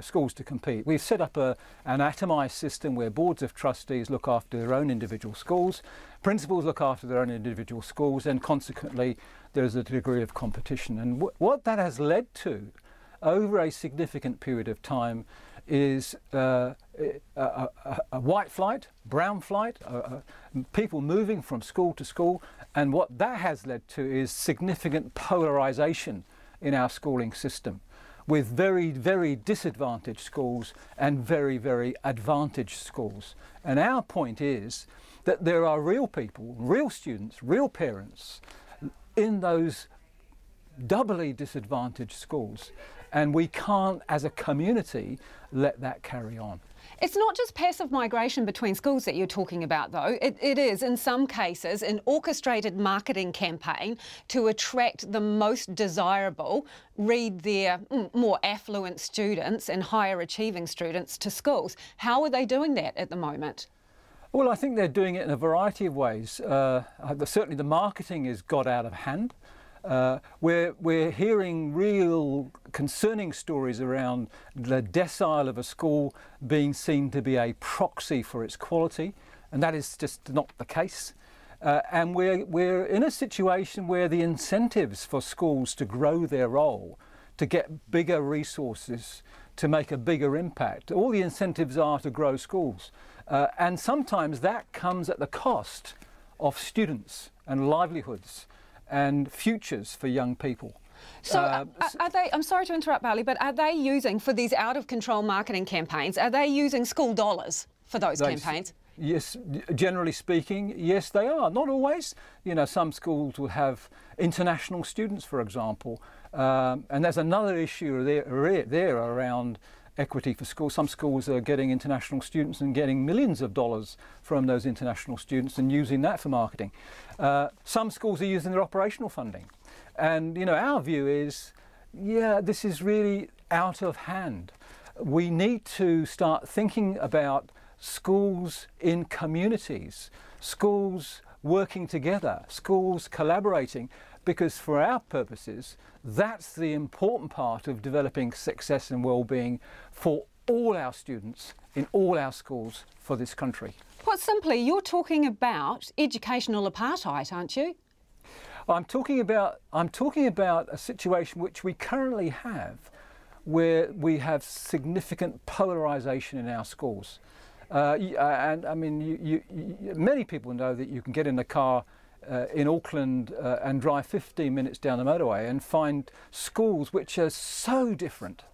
schools to compete. We've set up an atomised system where boards of trustees look after their own individual schools, principals look after their own individual schools, and consequently there's a degree of competition. And what that has led to over a significant period of time is a white flight, brown flight, people moving from school to school, and what that has led to is significant polarisation in our schooling system, with very, very disadvantaged schools and very, very advantaged schools. And our point is that there are real people, real students, real parents in those doubly disadvantaged schools, and we can't, as a community, let that carry on. It's not just passive migration between schools that you're talking about, though. It is, in some cases, an orchestrated marketing campaign to attract the most desirable, read their more affluent students and higher achieving students to schools. How are they doing that at the moment? Well, I think they're doing it in a variety of ways. Certainly the marketing has got out of hand. We're hearing real concerning stories around the decile of a school being seen to be a proxy for its quality, and that is just not the case. And we're in a situation where the incentives for schools to grow their role, to get bigger resources, to make a bigger impact, all the incentives are to grow schools. And sometimes that comes at the cost of students and livelihoods and futures for young people. So are they, I'm sorry to interrupt, Barley, but are they using, for these out-of-control marketing campaigns, are they using school dollars for those campaigns? Yes, generally speaking, yes, they are. Not always. You know, some schools will have international students, for example, and there's another issue there around equity for schools. Some schools are getting international students and getting millions of dollars from those international students and using that for marketing. Some schools are using their operational funding. And, you know, our view is, yeah, this is really out of hand. We need to start thinking about schools in communities, schools working together, schools collaborating, because for our purposes, that's the important part of developing success and well-being for all our students in all our schools for this country. Put simply, you're talking about educational apartheid, aren't you? I'm talking about a situation which we currently have, where we have significant polarisation in our schools. And I mean, many people know that you can get in a car in Auckland and drive 15 minutes down the motorway and find schools which are so different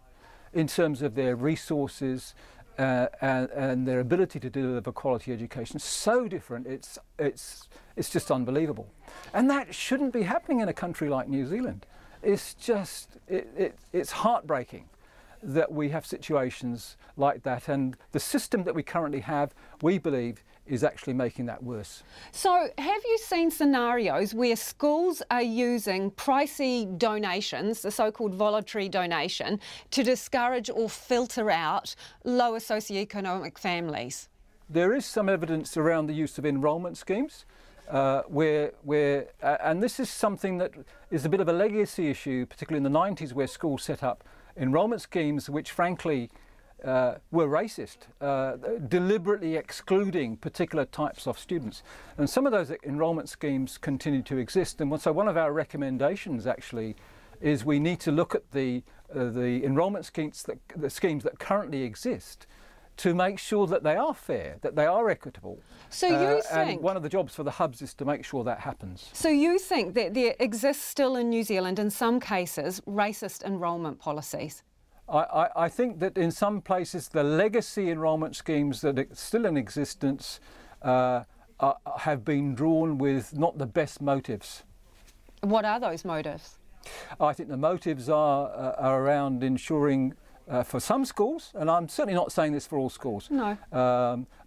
in terms of their resources and their ability to deliver quality education. So different, it's just unbelievable. And that shouldn't be happening in a country like New Zealand. It's just, it's heartbreaking that we have situations like that, and the system that we currently have, we believe, is actually making that worse. So have you seen scenarios where schools are using pricey donations, the so-called voluntary donation, to discourage or filter out lower socioeconomic families? There is some evidence around the use of enrolment schemes, and this is something that is a bit of a legacy issue, particularly in the 90s, where schools set up enrolment schemes which frankly were racist, deliberately excluding particular types of students. And some of those enrolment schemes continue to exist. And so one of our recommendations actually is we need to look at the enrolment schemes that currently exist to make sure that they are fair, that they are equitable. So you think... And one of the jobs for the hubs is to make sure that happens. So you think that there exists still in New Zealand, in some cases, racist enrolment policies? I think that in some places the legacy enrolment schemes that are still in existence have been drawn with not the best motives. What are those motives? I think the motives are around ensuring for some schools, and I'm certainly not saying this for all schools. No.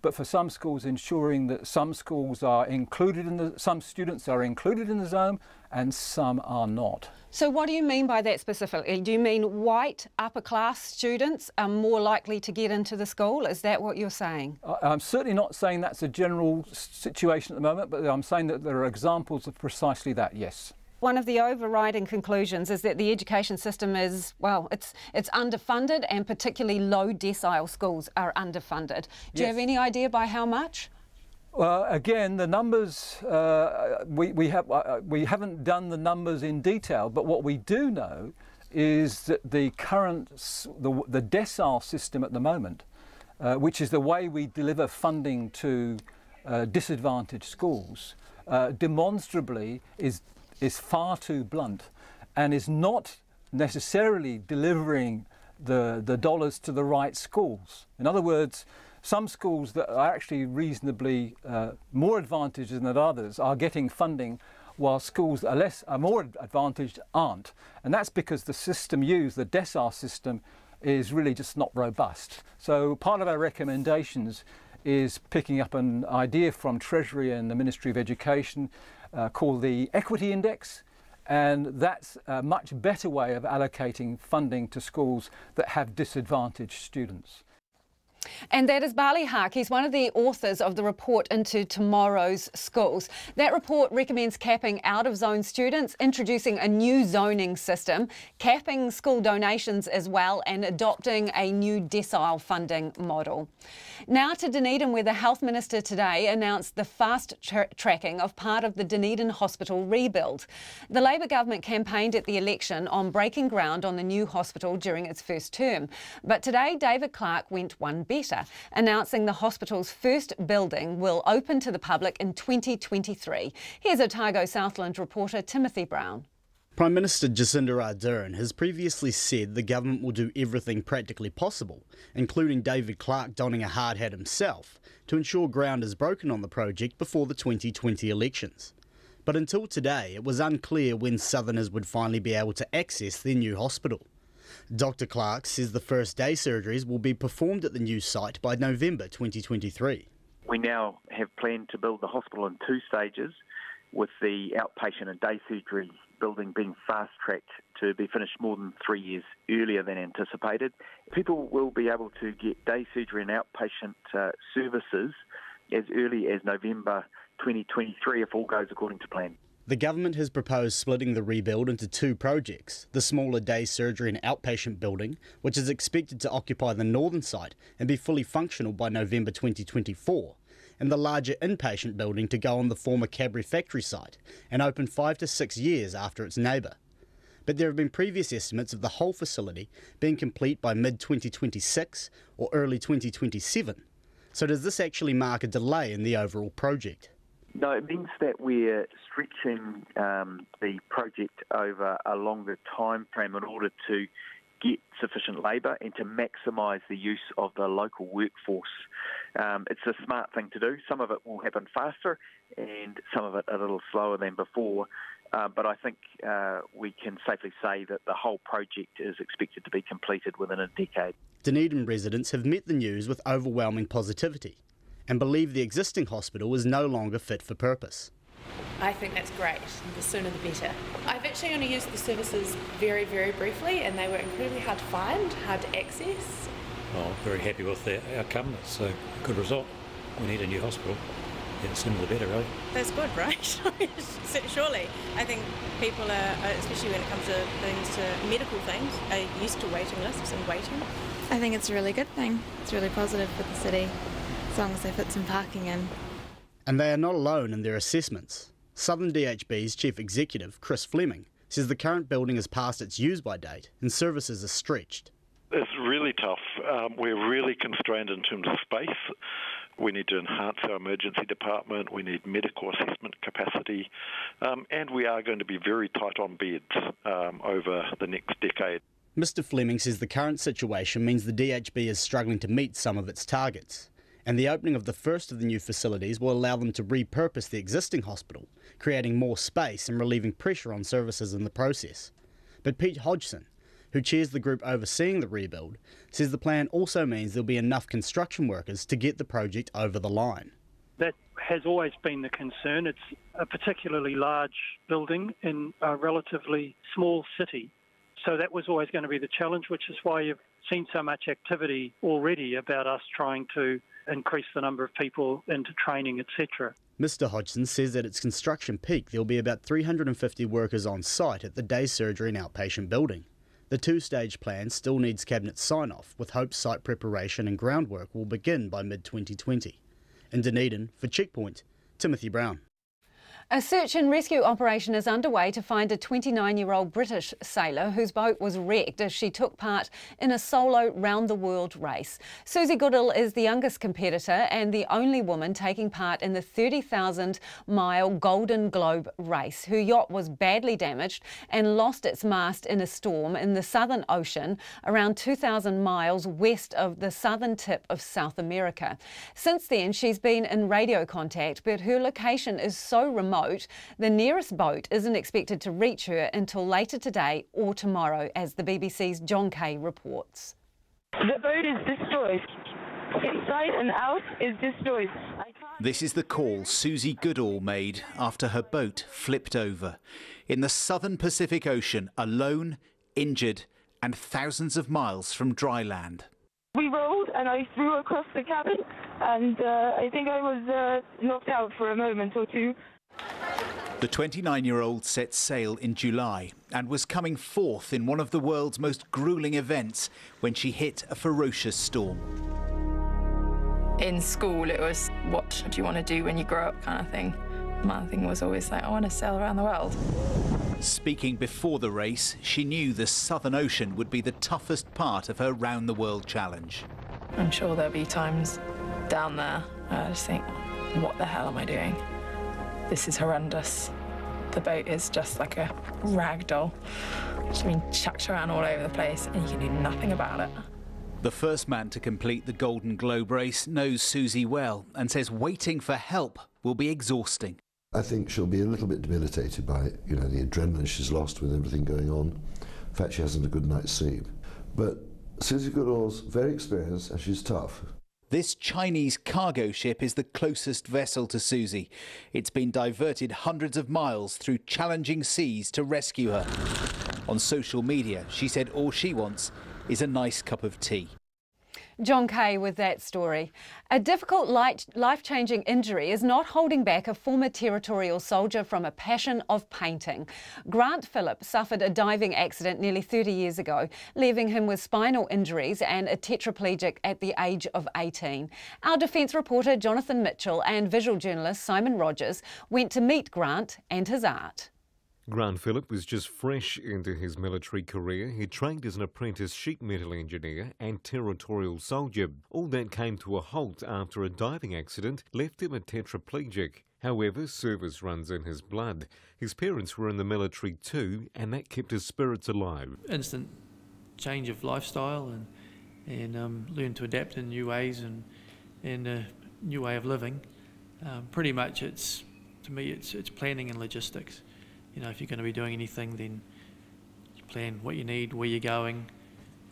But for some schools, ensuring that some schools are included in some students are included in the zone, and some are not. So what do you mean by that specifically? Do you mean white upper class students are more likely to get into the school? Is that what you're saying? I'm certainly not saying that's a general situation at the moment, but I'm saying that there are examples of precisely that, yes. One of the overriding conclusions is that the education system is, well, it's underfunded, and particularly low decile schools are underfunded. Do you have any idea by how much? Well, again, the numbers, we haven't done the numbers in detail, but what we do know is that the current, the decile system at the moment, which is the way we deliver funding to disadvantaged schools, demonstrably is far too blunt and is not necessarily delivering the dollars to the right schools. In other words, some schools that are actually reasonably more advantaged than others are getting funding, while schools that are more advantaged aren't. And that's because the system used, the decile system, is really just not robust. So part of our recommendations is picking up an idea from Treasury and the Ministry of Education called the Equity Index, and that's a much better way of allocating funding to schools that have disadvantaged students. And that is Bali Haak. He's one of the authors of the report into tomorrow's schools. That report recommends capping out-of-zone students, introducing a new zoning system, capping school donations as well, and adopting a new decile funding model. Now to Dunedin, where the Health Minister today announced the fast-tracking of part of the Dunedin Hospital rebuild. The Labour government campaigned at the election on breaking ground on the new hospital during its first term. But today, David Clark went one better, announcing the hospital's first building will open to the public in 2023. Here's Otago Southland reporter Timothy Brown. Prime Minister Jacinda Ardern has previously said the government will do everything practically possible, including David Clark donning a hard hat himself, to ensure ground is broken on the project before the 2020 elections. But until today, it was unclear when Southerners would finally be able to access their new hospital. Dr Clark says the first day surgeries will be performed at the new site by November 2023. We now have planned to build the hospital in 2 stages, with the outpatient and day surgery building being fast-tracked to be finished more than 3 years earlier than anticipated. People will be able to get day surgery and outpatient services as early as November 2023 if all goes according to plan. The government has proposed splitting the rebuild into 2 projects, the smaller day surgery and outpatient building, which is expected to occupy the northern site and be fully functional by November 2024, and the larger inpatient building to go on the former Cadbury factory site and open 5 to 6 years after its neighbour. But there have been previous estimates of the whole facility being complete by mid-2026 or early 2027. So does this actually mark a delay in the overall project? No, it means that we're stretching the project over a longer time frame in order to get sufficient labour and to maximise the use of the local workforce. It's a smart thing to do. Some of it will happen faster and some of it a little slower than before. But I think we can safely say that the whole project is expected to be completed within a decade. Dunedin residents have met the news with overwhelming positivity and believe the existing hospital is no longer fit for purpose. I think that's great. The sooner the better. I've actually only used the services very, very briefly, and they were incredibly hard to find, hard to access. Well, very happy with the outcome. It's a good result. We need a new hospital. Yeah, the sooner the better, really. That's good, right? Surely. I think people are, especially when it comes to things, to medical things, are used to waiting lists and waiting. I think it's a really good thing. It's really positive for the city, as long as they fit some parking in. And they are not alone in their assessments. Southern DHB's Chief Executive, Chris Fleming, says the current building is past its use-by date and services are stretched. It's really tough. We're really constrained in terms of space. We need to enhance our emergency department, we need medical assessment capacity, and we are going to be very tight on beds over the next decade. Mr Fleming says the current situation means the DHB is struggling to meet some of its targets, and the opening of the first of the new facilities will allow them to repurpose the existing hospital, creating more space and relieving pressure on services in the process. But Pete Hodgson, who chairs the group overseeing the rebuild, says the plan also means there'll be enough construction workers to get the project over the line. That has always been the concern. It's a particularly large building in a relatively small city. So that was always going to be the challenge, which is why you've seen so much activity already about us trying to increase the number of people into training, etc. Mr Hodgson says at its construction peak there'll be about 350 workers on site at the day surgery and outpatient building. The two-stage plan still needs Cabinet sign-off, with hopes site preparation and groundwork will begin by mid-2020. In Dunedin, for Checkpoint, Timothy Brown. A search and rescue operation is underway to find a 29-year-old British sailor whose boat was wrecked as she took part in a solo round-the-world race. Susie Goodall is the youngest competitor and the only woman taking part in the 30,000-mile Golden Globe race. Her yacht was badly damaged and lost its mast in a storm in the Southern Ocean, around 2,000 miles west of the southern tip of South America. Since then, she's been in radio contact, but her location is so remote the nearest boat isn't expected to reach her until later today or tomorrow, as the BBC's John Kay reports. The boat is destroyed. Inside and out is destroyed. This is the call Susie Goodall made after her boat flipped over. In the southern Pacific Ocean, alone, injured and thousands of miles from dry land. We rolled and I threw across the cabin and I think I was knocked out for a moment or two. The 29-year-old set sail in July and was coming fourth in one of the world's most gruelling events when she hit a ferocious storm. In school it was, what do you want to do when you grow up kind of thing. My thing was always like, I want to sail around the world. Speaking before the race, she knew the Southern Ocean would be the toughest part of her round-the-world challenge. I'm sure there'll be times down there I just think, what the hell am I doing? This is horrendous. The boat is just like a rag doll. It's been chucked around all over the place and you can do nothing about it. The first man to complete the Golden Globe race knows Susie well and says waiting for help will be exhausting. I think she'll be a little bit debilitated by it, you know, the adrenaline she's lost with everything going on. In fact, she hasn't a good night's sleep. But Susie Goodall's very experienced and she's tough. This Chinese cargo ship is the closest vessel to Susie. It's been diverted hundreds of miles through challenging seas to rescue her. On social media, she said all she wants is a nice cup of tea. John Kay with that story. A difficult life-changing injury is not holding back a former territorial soldier from a passion of painting. Grant Phillip suffered a diving accident nearly 30 years ago, leaving him with spinal injuries and a tetraplegic at the age of 18. Our defence reporter Jonathan Mitchell and visual journalist Simon Rogers went to meet Grant and his art. Grant Phillip was just fresh into his military career. He trained as an apprentice sheet metal engineer and territorial soldier. All that came to a halt after a diving accident left him a tetraplegic. However, service runs in his blood. His parents were in the military too, and that kept his spirits alive. Instant change of lifestyle and learn to adapt in new ways and a new way of living. Pretty much to me it's planning and logistics. You know, if you're going to be doing anything, then you plan what you need, where you're going,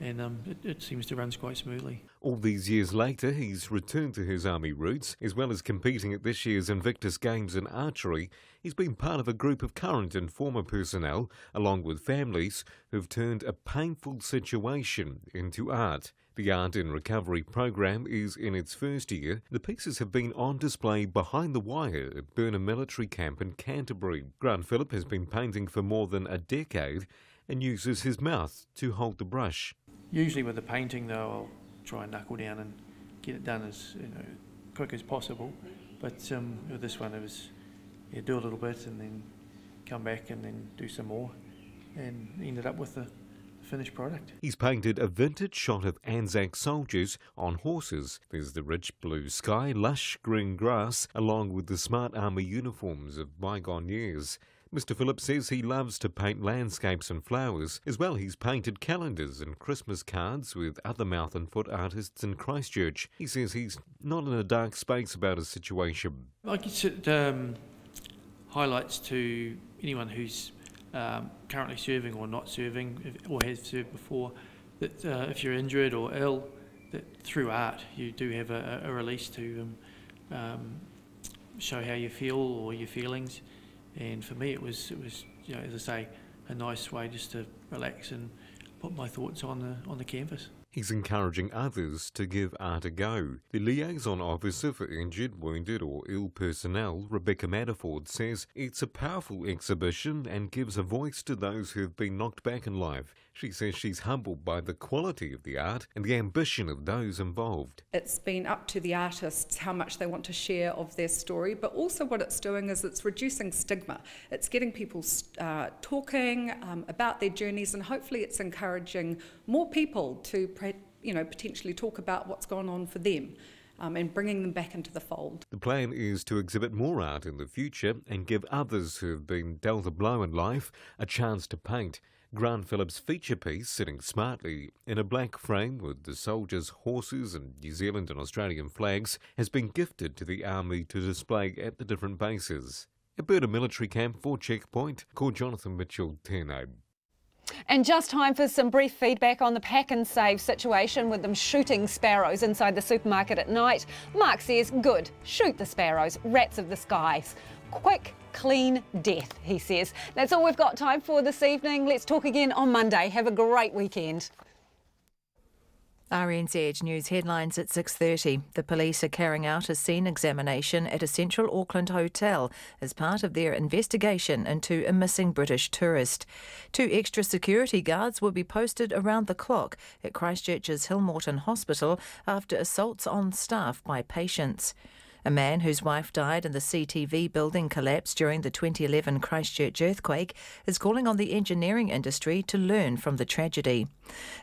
and it seems to run quite smoothly. All these years later, he's returned to his army roots. As well as competing at this year's Invictus Games in archery, he's been part of a group of current and former personnel, along with families, who've turned a painful situation into art. The Art in Recovery program is in its first year. The pieces have been on display behind the wire at Burnham Military Camp in Canterbury. Grant Phillip has been painting for more than a decade and uses his mouth to hold the brush. Usually with the painting, though, I'll try and knuckle down and get it done as quick as possible. But with this one, it was do a little bit and then come back and then do some more, and ended up with the finished product. He's painted a vintage shot of Anzac soldiers on horses. There's the rich blue sky, lush green grass, along with the smart army uniforms of bygone years. Mr. Phillip says he loves to paint landscapes and flowers. As well, he's painted calendars and Christmas cards with other mouth and foot artists in Christchurch. He says he's not in a dark space about his situation. I guess it highlights to anyone who's currently serving or not serving, or has served before, that if you're injured or ill, that through art you do have a release to show how you feel or your feelings. And for me, it was you know, as I say, a nice way just to relax and put my thoughts on the canvas. He's encouraging others to give art a go. The liaison officer for injured, wounded or ill personnel, Rebecca Maddiford, says it's a powerful exhibition and gives a voice to those who have been knocked back in life. She says she's humbled by the quality of the art and the ambition of those involved. It's been up to the artists how much they want to share of their story, but also what it's doing is it's reducing stigma. It's getting people talking about their journeys, and hopefully it's encouraging more people to potentially talk about what's gone on for them. And bringing them back into the fold. The plan is to exhibit more art in the future and give others who have been dealt a blow in life a chance to paint. Grant Phillips' feature piece, sitting smartly in a black frame with the soldiers' horses and New Zealand and Australian flags, has been gifted to the Army to display at the different bases. At Burda Military Camp for Checkpoint, called Jonathan Mitchell, Tēnā. And just time for some brief feedback on the pack and save situation with them shooting sparrows inside the supermarket at night. Mark says, good, shoot the sparrows, rats of the skies. Quick, clean death, he says. That's all we've got time for this evening. Let's talk again on Monday. Have a great weekend. RNZ News headlines at 6:30. The police are carrying out a scene examination at a central Auckland hotel as part of their investigation into a missing British tourist. 2 extra security guards will be posted around the clock at Christchurch's Morton Hospital after assaults on staff by patients. A man whose wife died in the CTV building collapse during the 2011 Christchurch earthquake is calling on the engineering industry to learn from the tragedy.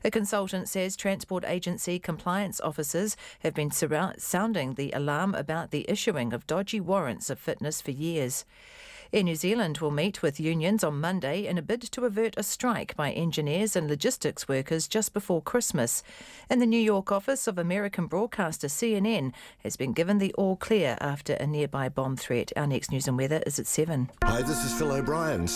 A consultant says transport agency compliance officers have been sounding the alarm about the issuing of dodgy warrants of fitness for years. Air New Zealand will meet with unions on Monday in a bid to avert a strike by engineers and logistics workers just before Christmas. And the New York office of American broadcaster CNN has been given the all clear after a nearby bomb threat. Our next news and weather is at 7. Hi, this is Phil O'Brien.